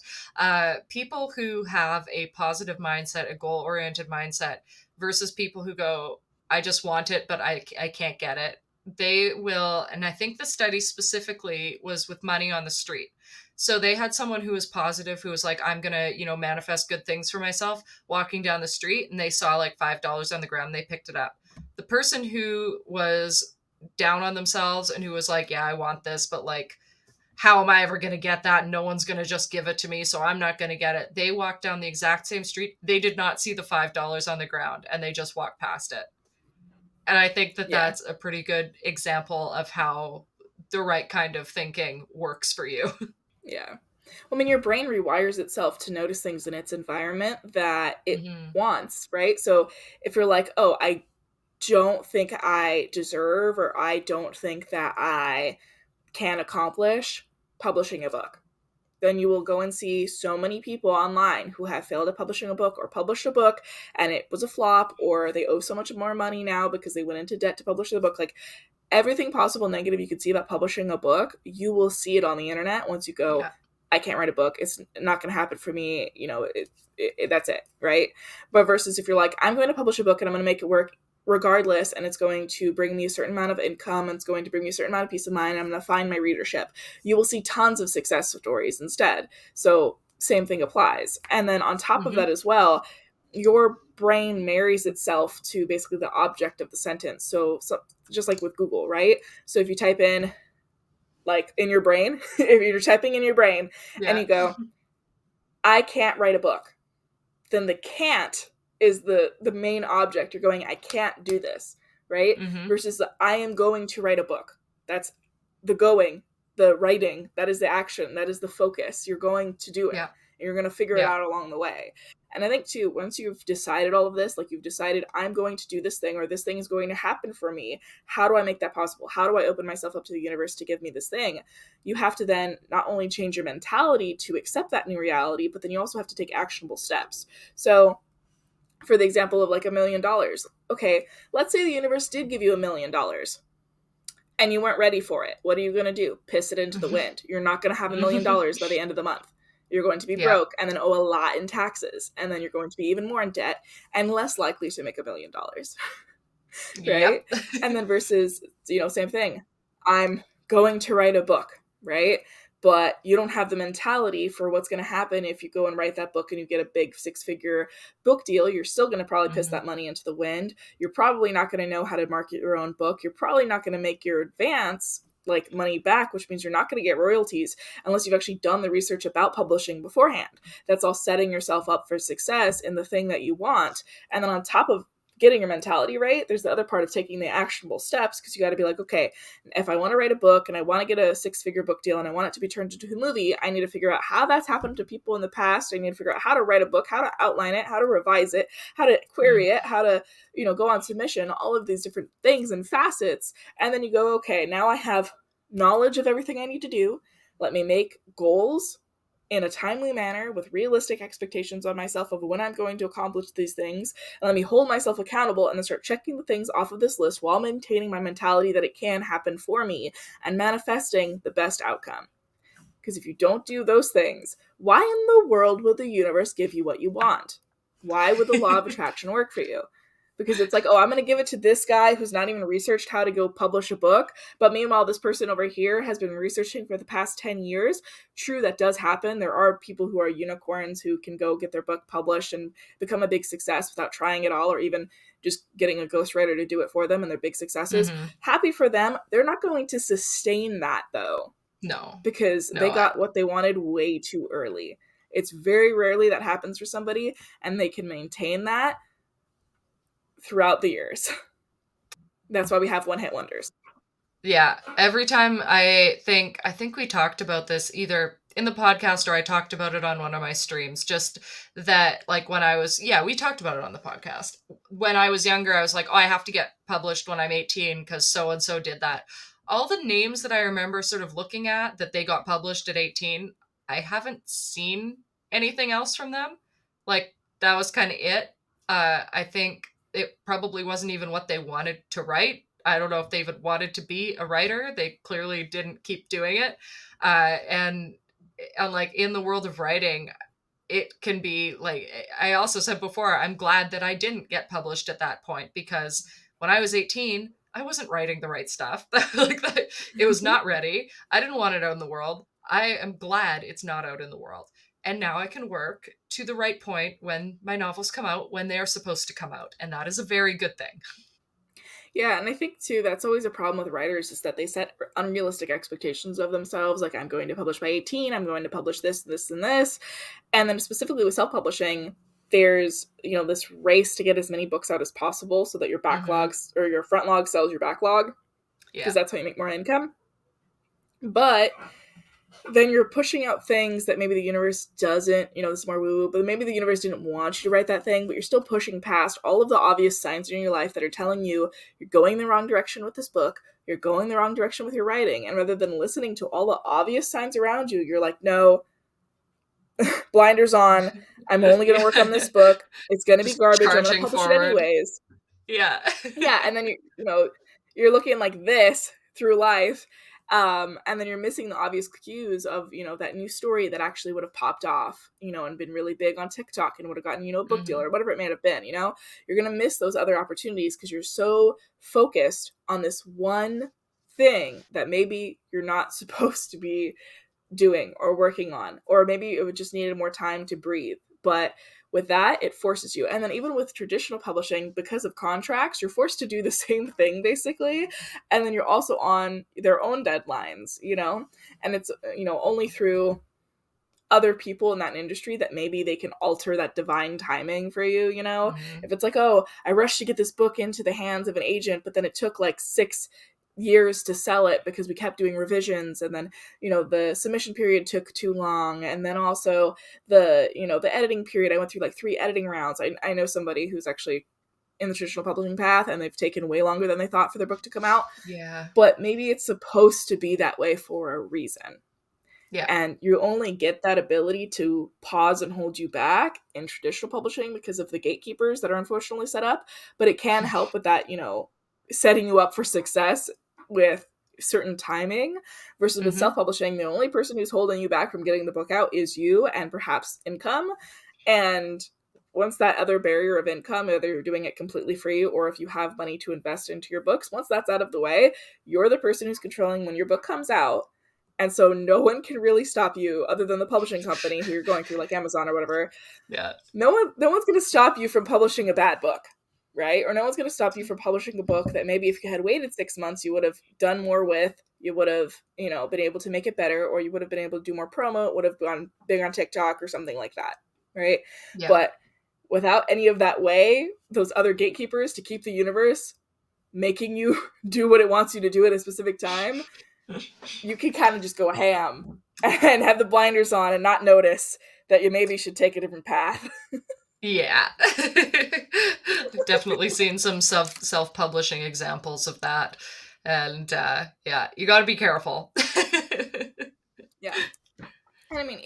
People who have a positive mindset, a goal-oriented mindset, versus people who go, I just want it, but I can't get it. They will, and I think the study specifically was with money on the street. So they had someone who was positive, who was like, I'm going to, manifest good things for myself, walking down the street, and they saw like $5 on the ground. They picked it up. The person who was down on themselves and who was like, yeah, I want this, but like, how am I ever going to get that? No one's going to just give it to me, so I'm not going to get it. They walked down the exact same street. They did not see the $5 on the ground, and they just walked past it. And I think that Yeah. that's a pretty good example of how the right kind of thinking works for you. Yeah. Well, I mean, your brain rewires itself to notice things in its environment that it Hmm. wants, right? So if you're like, oh, I don't think I deserve, or I don't think that I can accomplish publishing a book, then you will go and see so many people online who have failed at publishing a book or published a book and it was a flop, or they owe so much more money now because they went into debt to publish the book. Like, everything possible negative you could see about publishing a book, you will see it on the internet once you go, Yeah. I can't write a book. It's not going to happen for me. That's it, right? But versus if you're like, I'm going to publish a book and I'm going to make it work regardless, and it's going to bring me a certain amount of income, and it's going to bring me a certain amount of peace of mind, I'm going to find my readership. You will see tons of success stories instead. So same thing applies. And then on top of that as well, your brain marries itself to basically the object of the sentence. So just like with Google, right? So if you type in, like, in your brain, if you're typing in your brain and you go, I can't write a book, then the can't is the main object. You're going, I can't do this, right? Versus the I am going to write a book. That's the going, the writing, that is the action, that is the focus. You're going to do it. And you're going to figure it out along the way. And I think too, once you've decided all of this, like you've decided I'm going to do this thing, or this thing is going to happen for me, how do I make that possible? How do I open myself up to the universe to give me this thing? You have to then not only change your mentality to accept that new reality, but then you also have to take actionable steps. So for the example of like $1 million, okay, let's say the universe did give you $1 million and you weren't ready for it. What are you going to do? Piss it into the wind. You're not going to have $1 million by the end of the month. You're going to be broke and then owe a lot in taxes. And then you're going to be even more in debt and less likely to make $1 million. Right? And then versus, same thing. I'm going to write a book, right? But you don't have the mentality for what's going to happen if you go and write that book and you get a big 6-figure book deal. You're still going to probably piss that money into the wind. You're probably not going to know how to market your own book. You're probably not going to make your advance like money back, which means you're not going to get royalties unless you've actually done the research about publishing beforehand. That's all setting yourself up for success in the thing that you want. And then on top of getting your mentality right, there's the other part of taking the actionable steps, because you got to be like, okay, if I want to write a book and I want to get a 6-figure book deal and I want it to be turned into a movie, I need to figure out how that's happened to people in the past. I need to figure out how to write a book, how to outline it, how to revise it, how to query it, how to, go on submission, all of these different things and facets. And then you go, okay, now I have knowledge of everything I need to do. Let me make goals in a timely manner with realistic expectations on myself of when I'm going to accomplish these things. And let me hold myself accountable and then start checking the things off of this list while maintaining my mentality that it can happen for me and manifesting the best outcome. Because if you don't do those things, why in the world would the universe give you what you want? Why would the law of attraction work for you? Because it's like, oh, I'm going to give it to this guy who's not even researched how to go publish a book. But meanwhile, this person over here has been researching for the past 10 years. True, that does happen. There are people who are unicorns who can go get their book published and become a big success without trying at all, or even just getting a ghostwriter to do it for them, and they're big successes. Happy for them. They're not going to sustain that, though. No. Because they got what they wanted way too early. It's very rarely that happens for somebody, and they can maintain that throughout the years. That's why we have one-hit wonders. Yeah. Every time I think we talked about this either in the podcast or I talked about it on one of my streams, just that, like, when I was, we talked about it on the podcast. When I was younger, I was like, oh, I have to get published when I'm 18 because so-and-so did that. All the names that I remember sort of looking at that they got published at 18, I haven't seen anything else from them. Like, that was kind of it. I think it probably wasn't even what they wanted to write. I don't know if they even wanted to be a writer. They clearly didn't keep doing it. And like in the world of writing, it can be like, I also said before, I'm glad that I didn't get published at that point, because when I was 18, I wasn't writing the right stuff. It was not ready. I didn't want it out in the world. I am glad it's not out in the world. And now I can work to the right point when my novels come out, when they are supposed to come out. And that is a very good thing. Yeah, and I think, too, that's always a problem with writers, is that they set unrealistic expectations of themselves. Like, I'm going to publish by 18, I'm going to publish this, this, and this. And then specifically with self-publishing, there's, this race to get as many books out as possible so that your backlogs or your front log sells your backlog. Because that's how you make more income. But then you're pushing out things that maybe the universe doesn't, this is more woo-woo, but maybe the universe didn't want you to write that thing, but you're still pushing past all of the obvious signs in your life that are telling you you're going the wrong direction with this book, you're going the wrong direction with your writing. And rather than listening to all the obvious signs around you, you're like, no, blinders on, I'm only going to work on this book, it's going to be garbage, I'm going to publish it anyways. Yeah. Yeah, and then you're looking like this through life. And then you're missing the obvious cues of, you know, that new story that actually would have popped off, you know, and been really big on TikTok and would have gotten, you know, a book deal Mm-hmm. or whatever it may have been, you know. You're going to miss those other opportunities because you're so focused on this one thing that maybe you're not supposed to be doing or working on, or maybe it would just needed more time to breathe. But with that, it forces you. And then even with traditional publishing, because of contracts, you're forced to do the same thing basically. And then you're also on their own deadlines, you know. And it's, you know, only through other people in that industry that maybe they can alter that divine timing for you, you know. Mm-hmm. If it's like, oh, I rushed to get this book into the hands of an agent, but then it took like 6 years to sell it because we kept doing revisions, and then, you know, the submission period took too long, and then also the, you know, the editing period, I went through like 3 editing rounds. I know somebody who's actually in the traditional publishing path, and they've taken way longer than they thought for their book to come out. Yeah. But maybe it's supposed to be that way for a reason, Yeah. and you only get that ability to pause and hold you back in traditional publishing because of the gatekeepers that are unfortunately set up. But it can help with that, you know, setting you up for success with certain timing, versus with Mm-hmm. self-publishing, the only person who's holding you back from getting the book out is you and perhaps income. And once that other barrier of income, whether you're doing it completely free or if you have money to invest into your books, once that's out of the way, you're the person who's controlling when your book comes out. And so no one can really stop you other than the publishing company who you're going through, like Amazon or whatever. Yeah. No one's going to stop you from publishing a bad book, right? Or no one's going to stop you from publishing a book that maybe if you had waited 6 months, you would have done more with. You would have, you know, been able to make it better, or you would have been able to do more promo. It would have gone big on TikTok or something like that, right? Yeah. But without any of that way, those other gatekeepers to keep the universe making you do what it wants you to do at a specific time, you can kind of just go ham and have the blinders on and not notice that you maybe should take a different path. Yeah. Definitely seen some self-publishing examples of that. And yeah, you got to be careful. Yeah. And I mean,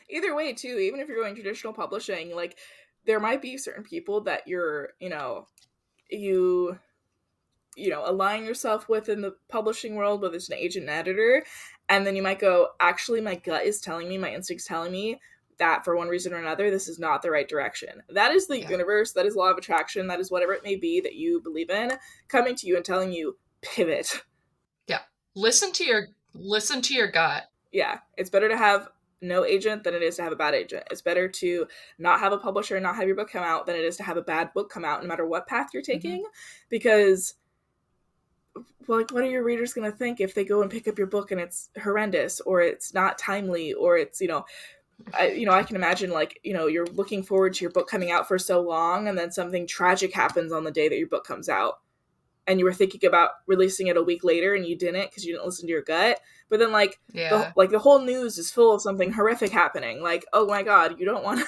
either way, too, even if you're going traditional publishing, like, there might be certain people that you're, you align yourself with in the publishing world, whether it's an agent and editor, and then you might go, actually, my gut is telling me, my instinct's telling me that for one reason or another, this is not the right direction. That is the Yeah. universe, that is law of attraction, that is whatever it may be that you believe in, coming to you and telling you, pivot. Yeah. Listen to your gut. Yeah, it's better to have no agent than it is to have a bad agent. It's better to not have a publisher and not have your book come out than it is to have a bad book come out, no matter what path you're taking. Mm-hmm. Because, well, like, what are your readers going to think if they go and pick up your book and it's horrendous, or it's not timely, or it's, I can imagine, like, you're looking forward to your book coming out for so long, and then something tragic happens on the day that your book comes out, and you were thinking about releasing it a week later and you didn't because you didn't listen to your gut. But then, like, Yeah. the whole news is full of something horrific happening. Like, oh my God, you don't want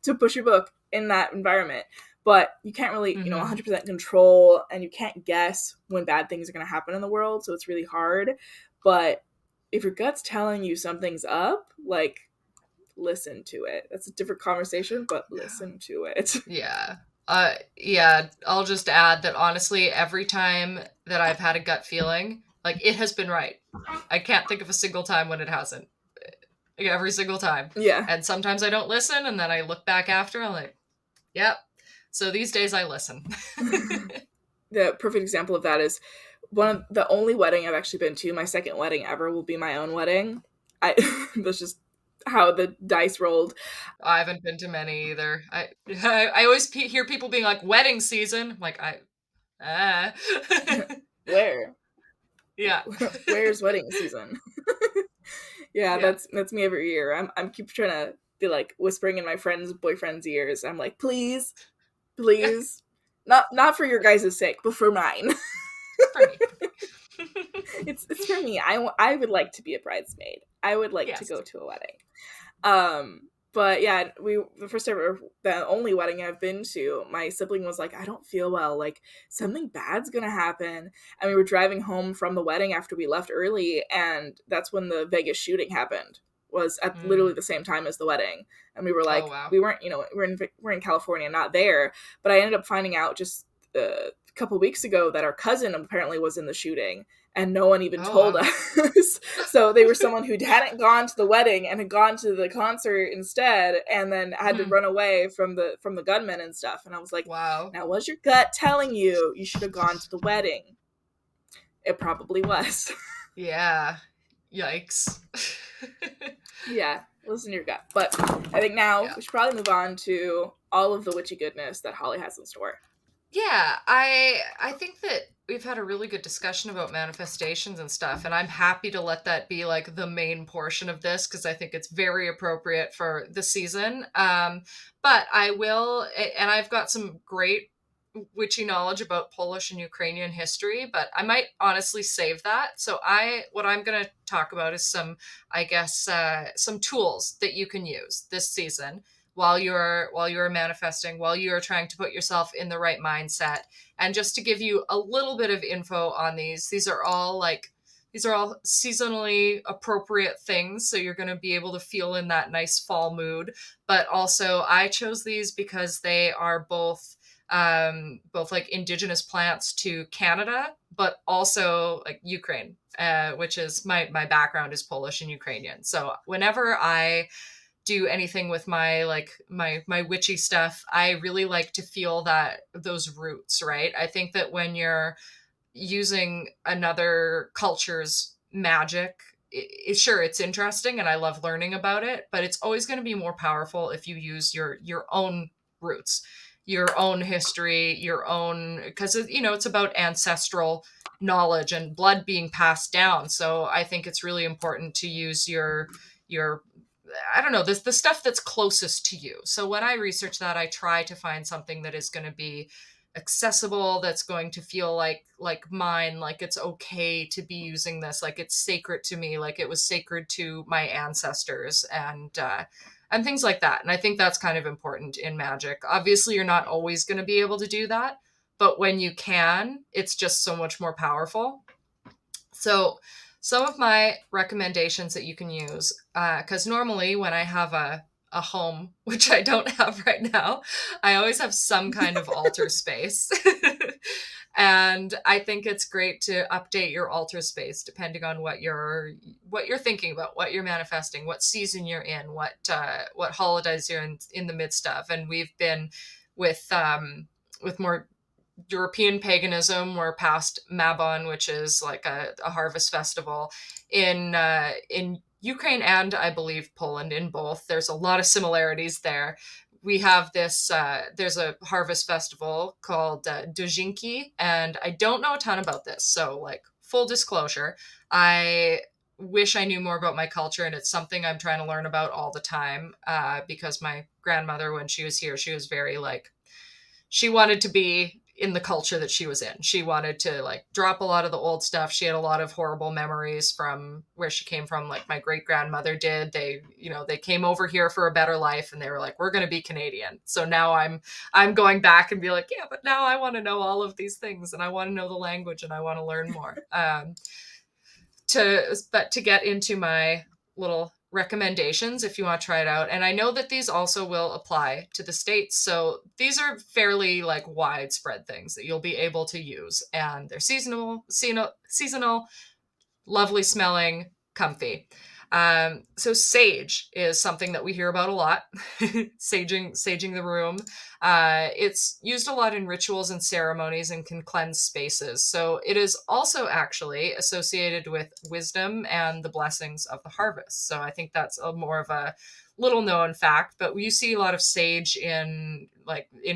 to push your book in that environment. But you can't really, Mm-hmm. 100% control, and you can't guess when bad things are going to happen in the world. So it's really hard. But if your gut's telling you something's up, like, listen to it. That's a different conversation, but listen to it. Yeah. Yeah, I'll just add that honestly, every time that I've had a gut feeling, like, it has been right. I can't think of a single time when it hasn't. Like, every single time. Yeah. And sometimes I don't listen, and then I look back after, I'm like, yep. So these days I listen. The perfect example of that is one of the only wedding I've actually been to. My second wedding ever will be my own wedding. That's just how the dice rolled. I haven't been to many either. I always hear people being like, wedding season. I'm like, Where? Yeah. Where's wedding season? Yeah, Yeah. that's me every year. I'm keep trying to be like whispering in my friends' boyfriends' ears. I'm like, please, please, not for your guys' sake, but for mine. For me. It's for me. I would like to be a bridesmaid. I would like to Yes. go to a wedding. But yeah, the only wedding I've been to, my sibling was like, I don't feel well, like something bad's gonna happen. And we were driving home from the wedding after we left early, and that's when the Vegas shooting happened. Was at literally the same time as the wedding. And we were like, Oh, wow. we weren't, we're in California, not there. But I ended up finding out just a couple weeks ago that our cousin apparently was in the shooting. and no one even Oh, told wow. us. So they were someone who hadn't gone to the wedding and had gone to the concert instead, and then had to Hmm. run away from the gunmen and stuff. And I was like, Wow. now was your gut telling you you should have gone to the wedding? It probably was. Yeah. Yikes. Yeah, listen to your gut. But I think now Yeah. we should probably move on to all of the witchy goodness that Holly has in store. Yeah, I think that we've had a really good discussion about manifestations and stuff, and I'm happy to let that be like the main portion of this because I think it's very appropriate for the season. But I will, and I've got some great witchy knowledge about Polish and Ukrainian history, but I might honestly save that. So what I'm going to talk about is some, I guess, some tools that you can use this season while you're manifesting, while you're trying to put yourself in the right mindset. And just to give you a little bit of info on these are all seasonally appropriate things, so you're going to be able to feel in that nice fall mood. But also I chose these because they are both like indigenous plants to Canada, but also like Ukraine, which is my background is Polish and Ukrainian. So whenever I do anything with my witchy stuff, I really like to feel that those roots, right? I think that when you're using another culture's magic, sure, it's interesting and I love learning about it, but it's always going to be more powerful if you use your own roots, your own history, your own, because it's about ancestral knowledge and blood being passed down. So I think it's really important to use your I don't know, the stuff that's closest to you. So when I research that, I try to find something that is going to be accessible, that's going to feel like mine, like it's okay to be using this, like it's sacred to me, like it was sacred to my ancestors, and things like that. And I think that's kind of important in magic. Obviously, you're not always going to be able to do that, but when you can, it's just so much more powerful. So, some of my recommendations that you can use, because normally when I have a home, which I don't have right now, I always have some kind of altar space. And I think it's great to update your altar space depending on what you're thinking about, what you're manifesting, what season you're in, what holidays you're in the midst of. And we've been with more European paganism. We're past Mabon, which is like a harvest festival in Ukraine and I believe Poland. In both, there's a lot of similarities there. We have this. There's a harvest festival called Dojinki, and I don't know a ton about this. So, like full disclosure, I wish I knew more about my culture, and it's something I'm trying to learn about all the time. Because my grandmother, when she was here, she was very like she wanted to be in the culture that she was in. She wanted to like drop a lot of the old stuff. She had a lot of horrible memories from where she came from, like my great grandmother did. They came over here for a better life and they were like, we're going to be Canadian. So now I'm going back and be like, yeah, but now I want to know all of these things and I want to know the language and I want to learn more. To get into my little recommendations if you want to try it out, and I know that these also will apply to the states, so these are fairly like widespread things that you'll be able to use, and they're seasonal, lovely smelling, comfy. So sage is something that we hear about a lot. Saging the room. It's used a lot in rituals and ceremonies and can cleanse spaces. So it is also actually associated with wisdom and the blessings of the harvest. So I think that's a more of a little known fact, but you see a lot of sage in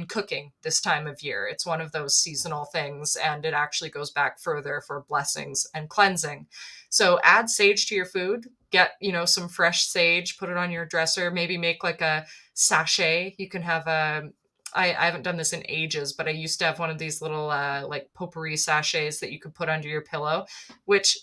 cooking this time of year. It's one of those seasonal things, and it actually goes back further for blessings and cleansing. So add sage to your food. Get, some fresh sage, put it on your dresser, maybe make like a sachet. You can have I haven't done this in ages, but I used to have one of these little like potpourri sachets that you could put under your pillow, which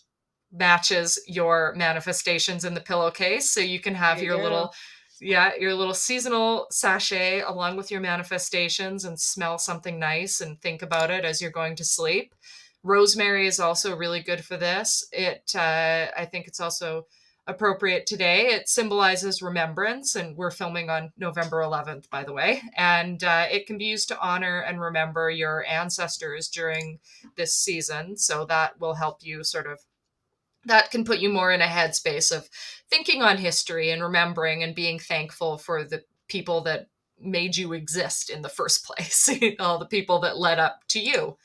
matches your manifestations in the pillowcase. So you can There have you your go. little, yeah, your little seasonal sachet along with your manifestations and smell something nice and think about it as you're going to sleep. Rosemary is also really good for this. I think it's also appropriate today. It symbolizes remembrance, and we're filming on November 11th, by the way. And it can be used to honor and remember your ancestors during this season. So that will help you sort of, that can put you more in a headspace of thinking on history and remembering and being thankful for the people that made you exist in the first place, all the people that led up to you.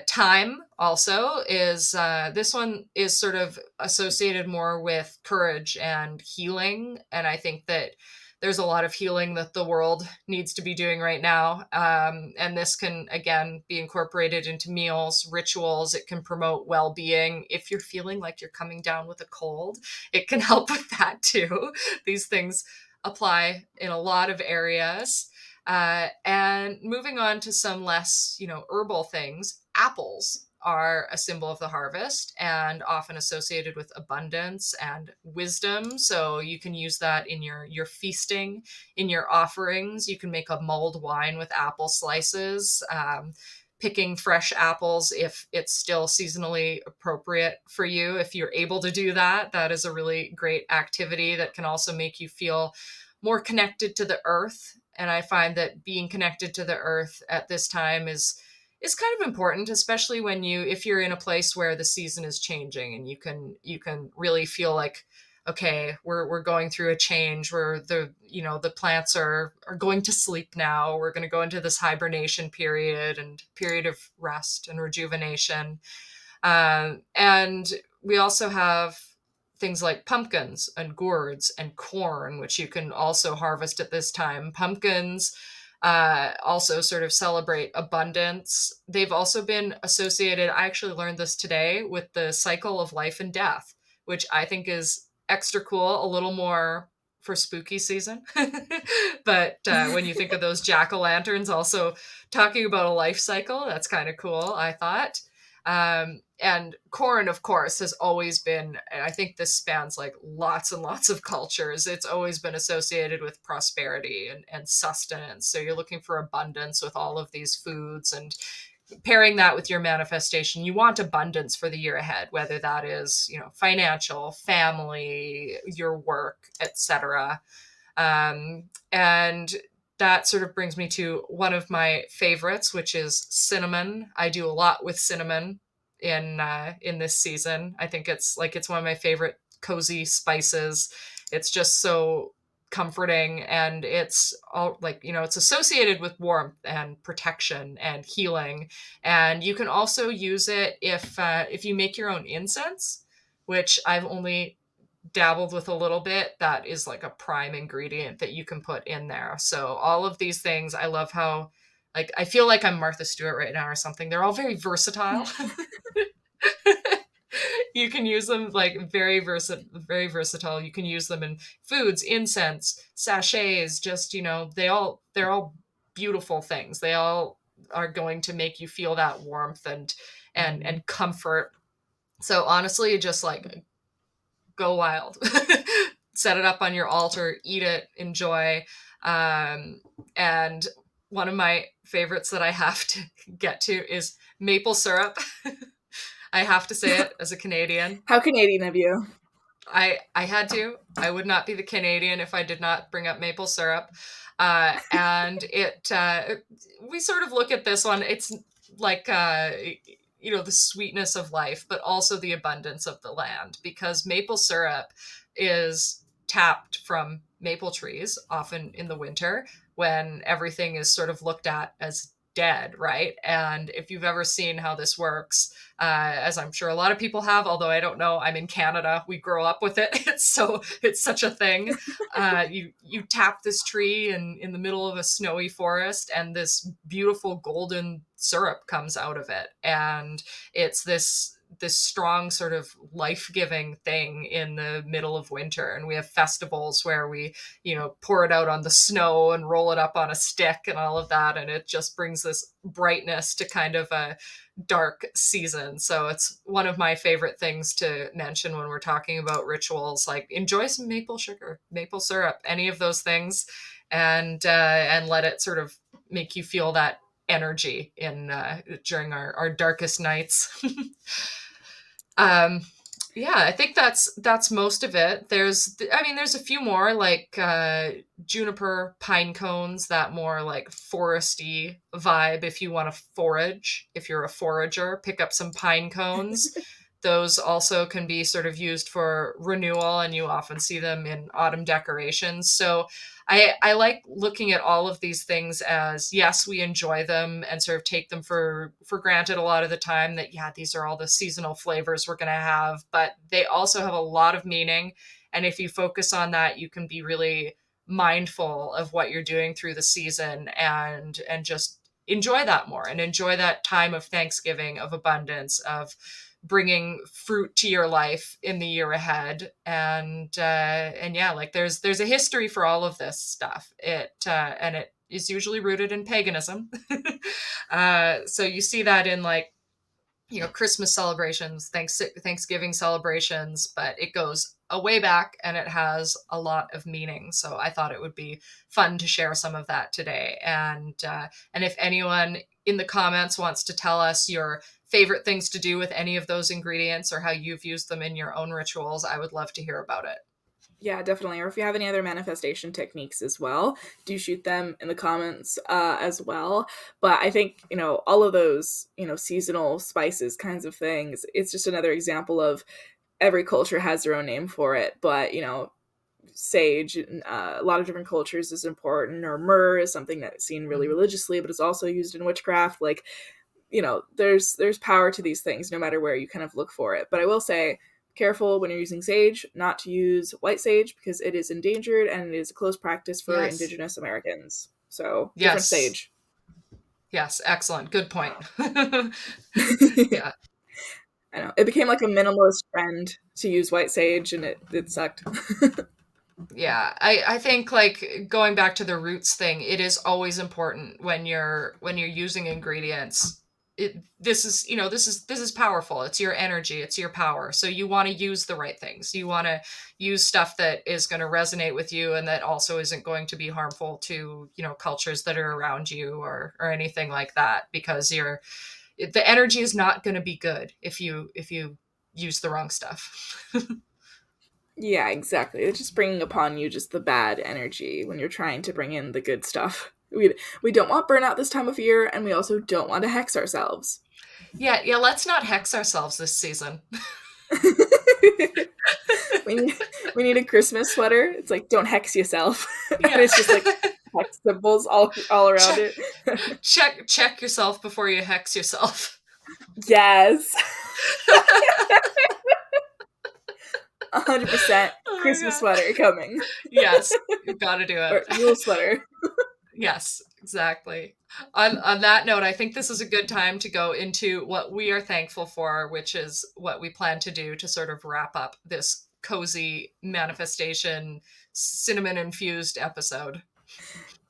Time also is, this one is sort of associated more with courage and healing. And I think that there's a lot of healing that the world needs to be doing right now. And this can, again, be incorporated into meals, rituals. It can promote well being. If you're feeling like you're coming down with a cold, it can help with that too. These things apply in a lot of areas. And moving on to some less, herbal things, apples are a symbol of the harvest and often associated with abundance and wisdom. So you can use that in your feasting, in your offerings. You can make a mulled wine with apple slices. Picking fresh apples if it's still seasonally appropriate for you. If you're able to do that, that is a really great activity that can also make you feel more connected to the earth. And I find that being connected to the earth at this time is kind of important, especially when if you're in a place where the season is changing and you can really feel like, okay, we're going through a change where the plants are going to sleep now. We're going to go into this hibernation period and period of rest and rejuvenation. And we also have things like pumpkins and gourds and corn, which you can also harvest at this time. Pumpkins also sort of celebrate abundance. They've also been associated, I actually learned this today, with the cycle of life and death, which I think is extra cool, a little more for spooky season. But when you think of those jack-o'-lanterns also talking about a life cycle, that's kind of cool, I thought. And corn, of course, has always been, I think this spans like lots and lots of cultures. It's always been associated with prosperity and sustenance. So you're looking for abundance with all of these foods, and pairing that with your manifestation. You want abundance for the year ahead, whether that is, financial, family, your work, etc. And that sort of brings me to one of my favorites, which is cinnamon. I do a lot with cinnamon in this season. I think it's one of my favorite cozy spices. It's just so comforting, and it's all it's associated with warmth and protection and healing. And you can also use it if you make your own incense, which I've only dabbled with a little bit. That is like a prime ingredient that you can put in there. So all of these things, I love how, I feel like I'm Martha Stewart right now or something. They're all very versatile. You can use them very versatile. You can use them in foods, incense, sachets, just, they're all beautiful things. They all are going to make you feel that warmth and comfort. So honestly, just go wild. Set it up on your altar, eat it, enjoy. And one of my favorites that I have to get to is maple syrup. I have to say it as a Canadian. How Canadian of you. I had to. I would not be the Canadian if I did not bring up maple syrup. And we sort of look at this one. It's like, the sweetness of life, but also the abundance of the land, because maple syrup is tapped from maple trees, often in the winter when everything is sort of looked at as dead, right? And if you've ever seen how this works, as I'm sure a lot of people have, although I don't know, I'm in Canada, we grow up with it. It's such a thing. You tap this tree in the middle of a snowy forest, and this beautiful golden syrup comes out of it, and it's this strong sort of life-giving thing in the middle of winter. And we have festivals where we pour it out on the snow and roll it up on a stick and all of that, and it just brings this brightness to kind of a dark season. So it's one of my favorite things to mention when we're talking about rituals. Like, enjoy some maple sugar, maple syrup, any of those things, and let it sort of make you feel that energy during our darkest nights. Yeah, I think that's most of it. There's a few more like juniper pine cones, that more like foresty vibe. If you want to forage, if you're a forager, pick up some pine cones. Those also can be sort of used for renewal, and you often see them in autumn decorations. So I like looking at all of these things as, yes, we enjoy them and sort of take them for granted a lot of the time, that yeah, these are all the seasonal flavors we're going to have, but they also have a lot of meaning. And if you focus on that, you can be really mindful of what you're doing through the season, and just enjoy that more, and enjoy that time of Thanksgiving, of abundance, of bringing fruit to your life in the year ahead. And yeah, like there's a history for all of this stuff. And it is usually rooted in paganism. So you see that in, like, Christmas celebrations, Thanksgiving celebrations, but it goes a way back and it has a lot of meaning. So I thought it would be fun to share some of that today. And if anyone in the comments wants to tell us your favorite things to do with any of those ingredients, or how you've used them in your own rituals, I would love to hear about it. Yeah, definitely. Or if you have any other manifestation techniques as well, do shoot them in the comments as well. But I think, all of those, seasonal spices kinds of things, it's just another example of every culture has their own name for it. But, sage in a lot of different cultures is important, or myrrh is something that's seen really religiously, but it's also used in witchcraft. Like, there's power to these things no matter where you kind of look for it. But I will say, careful when you're using sage not to use white sage, because it is endangered and it is a close practice for Yes. Indigenous Americans. So different Yes. sage. Yes. Excellent. Good point. I Yeah. know it became like a minimalist trend to use white sage, and it sucked. Yeah, I think, like, going back to the roots thing, it is always important when you're using ingredients. This is powerful. It's your energy, it's your power. So you want to use the right things. You want to use stuff that is going to resonate with you, and that also isn't going to be harmful to, cultures that are around you, or anything like that, because the energy is not going to be good if you use the wrong stuff. Yeah, exactly. It's just bringing upon you just the bad energy when you're trying to bring in the good stuff. We don't want burnout this time of year, and we also don't want to hex ourselves. Yeah, yeah, let's not hex ourselves this season. we need, we need a Christmas sweater. It's like, don't hex yourself, and Yeah. it's just like hex symbols all around check it. check yourself before you hex yourself. Yes, 100% Oh my Christmas god. sweater coming, Yes, you got to do or it. Yule sweater. Yes, exactly. On that note, I think this is a good time to go into what we are thankful for, which is what we plan to do to sort of wrap up this cozy manifestation, cinnamon infused episode.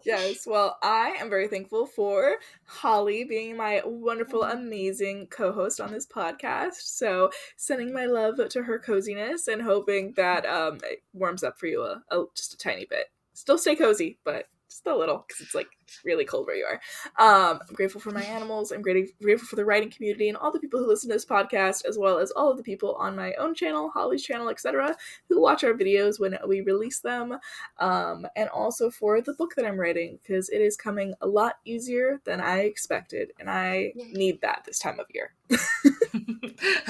Yes, well, I am very thankful for Holly being my wonderful, amazing co host on this podcast. So, sending my love to her coziness and hoping that it warms up for you just a tiny bit. Still stay cozy, but just a little, because it's like really cold where you are. I'm grateful for my animals. I'm grateful for the writing community and all the people who listen to this podcast, as well as all of the people on my own channel, Holly's channel, etc., who watch our videos when we release them, and also for the book that I'm writing, because it is coming a lot easier than I expected, and I Yay. need that this time of year.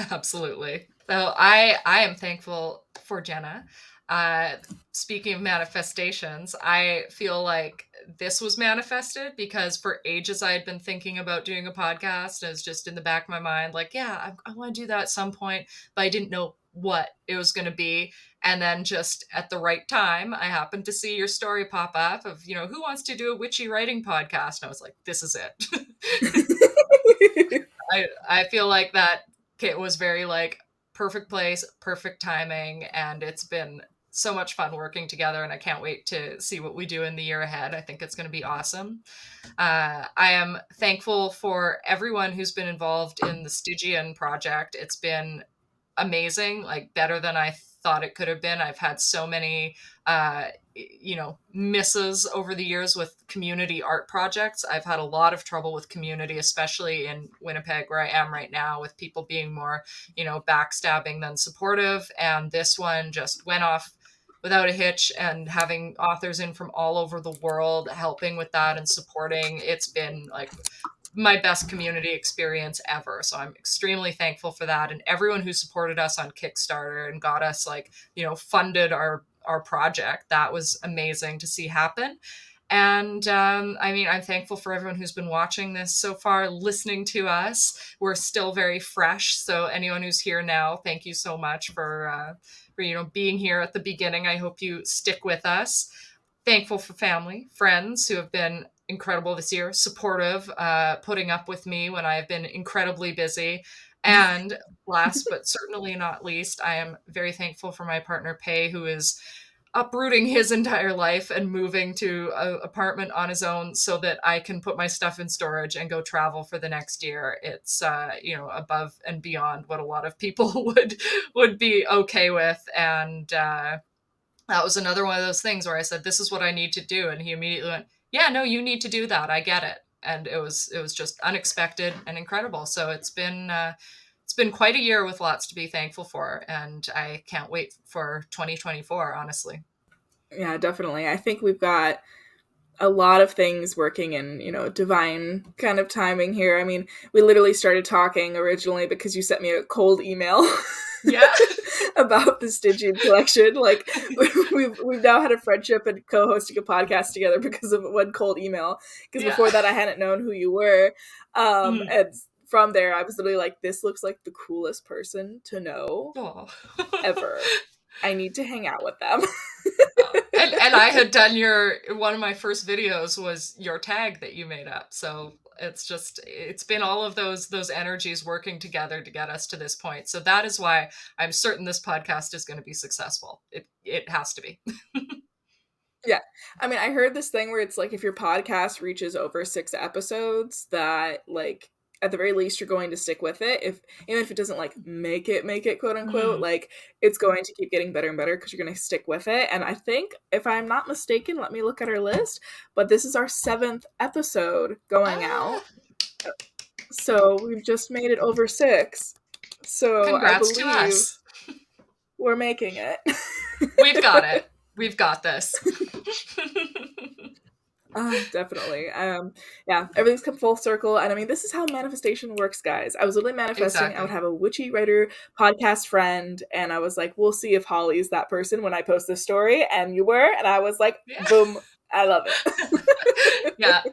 Absolutely. So I am thankful for Jenna. Uh, Speaking of manifestations, I feel like this was manifested because for ages I had been thinking about doing a podcast. And it's just in the back of my mind, like, yeah, I want to do that at some point, but I didn't know what it was going to be. And then just at the right time, I happened to see your story pop up of, who wants to do a witchy writing podcast? And I was like, this is it. I feel like that it was very, like, perfect place, perfect timing, and it's been so much fun working together, and I can't wait to see what we do in the year ahead. I think it's going to be awesome. I am thankful for everyone who's been involved in the Stygian project. It's been amazing, like better than I thought it could have been. I've had so many misses over the years with community art projects. I've had a lot of trouble with community, especially in Winnipeg, where I am right now, with people being more, backstabbing than supportive. And this one just went off without a hitch, and having authors in from all over the world helping with that and supporting, it's been like my best community experience ever. So I'm extremely thankful for that. And everyone who supported us on Kickstarter and got us funded our project, that was amazing to see happen. And I'm thankful for everyone who's been watching this so far, listening to us. We're still very fresh. So anyone who's here now, thank you so much for being here at the beginning. I hope you stick with us. Thankful for family, friends who have been incredible this year, supportive, putting up with me when I've been incredibly busy. And last but certainly not least, I am very thankful for my partner, Pei, who is uprooting his entire life and moving to an apartment on his own so that I can put my stuff in storage and go travel for the next year. It's above and beyond what a lot of people would be okay with. And that was another one of those things where I said, this is what I need to do. And he immediately went, yeah, no, you need to do that. I get it. And it was just unexpected and incredible. So it's been quite a year with lots to be thankful for. And I can't wait for 2024, honestly. Yeah, definitely. I think we've got a lot of things working in, divine kind of timing here. I mean, we literally started talking originally because you sent me a cold email. Yeah. About the Stygian collection. Like, we've now had a friendship and co-hosting a podcast together because of one cold email. Because before that, I hadn't known who you were. And from there, I was literally like, this looks like the coolest person to know ever. I need to hang out with them. And I had done one of my first videos was your tag that you made up. So it's been all of those energies working together to get us to this point. So that is why I'm certain this podcast is going to be successful. It has to be. Yeah. I mean, I heard this thing where it's like, if your podcast reaches over 6 episodes, that like, at the very least, you're going to stick with it. Even if it doesn't like make it, quote unquote, like it's going to keep getting better and better because you're going to stick with it. And I think, if I'm not mistaken, let me look at our list, but this is our 7th episode going out. So we've just made it over 6. So congrats I believe to us. We're making it. We've got it. We've got this. Definitely. Yeah, everything's come full circle. And I mean, this is how manifestation works, guys. I was literally manifesting. Exactly. I would have a witchy writer podcast friend, and I was like, we'll see if Holly's that person when I post this story. And you were, and I was like, boom, I love it. Yeah.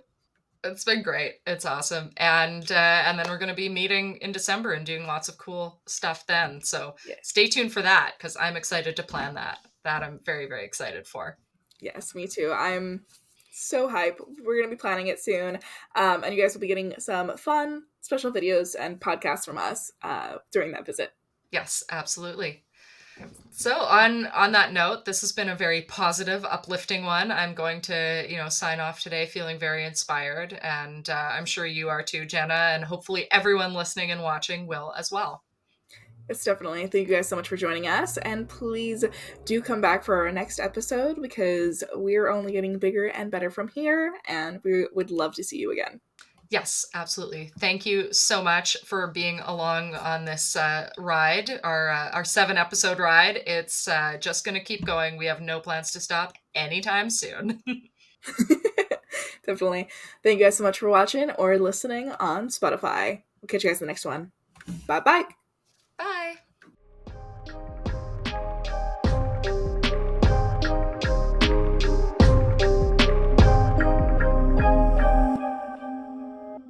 It's been great. It's awesome. And then we're going to be meeting in December and doing lots of cool stuff then. So Stay tuned for that, because I'm excited to plan that. That I'm very, very excited for. Yes, me too. I'm so hype. We're going to be planning it soon. And you guys will be getting some fun special videos and podcasts from us during that visit. Yes, absolutely. So on that note, this has been a very positive, uplifting one. I'm going to, sign off today feeling very inspired. And I'm sure you are too, Jenna. And hopefully everyone listening and watching will as well. It's definitely. Thank you guys so much for joining us. And please do come back for our next episode, because we're only getting bigger and better from here. And we would love to see you again. Yes, absolutely. Thank you so much for being along on this ride, our 7-episode ride. It's just going to keep going. We have no plans to stop anytime soon. Definitely. Thank you guys so much for watching or listening on Spotify. We'll catch you guys in the next one. Bye-bye.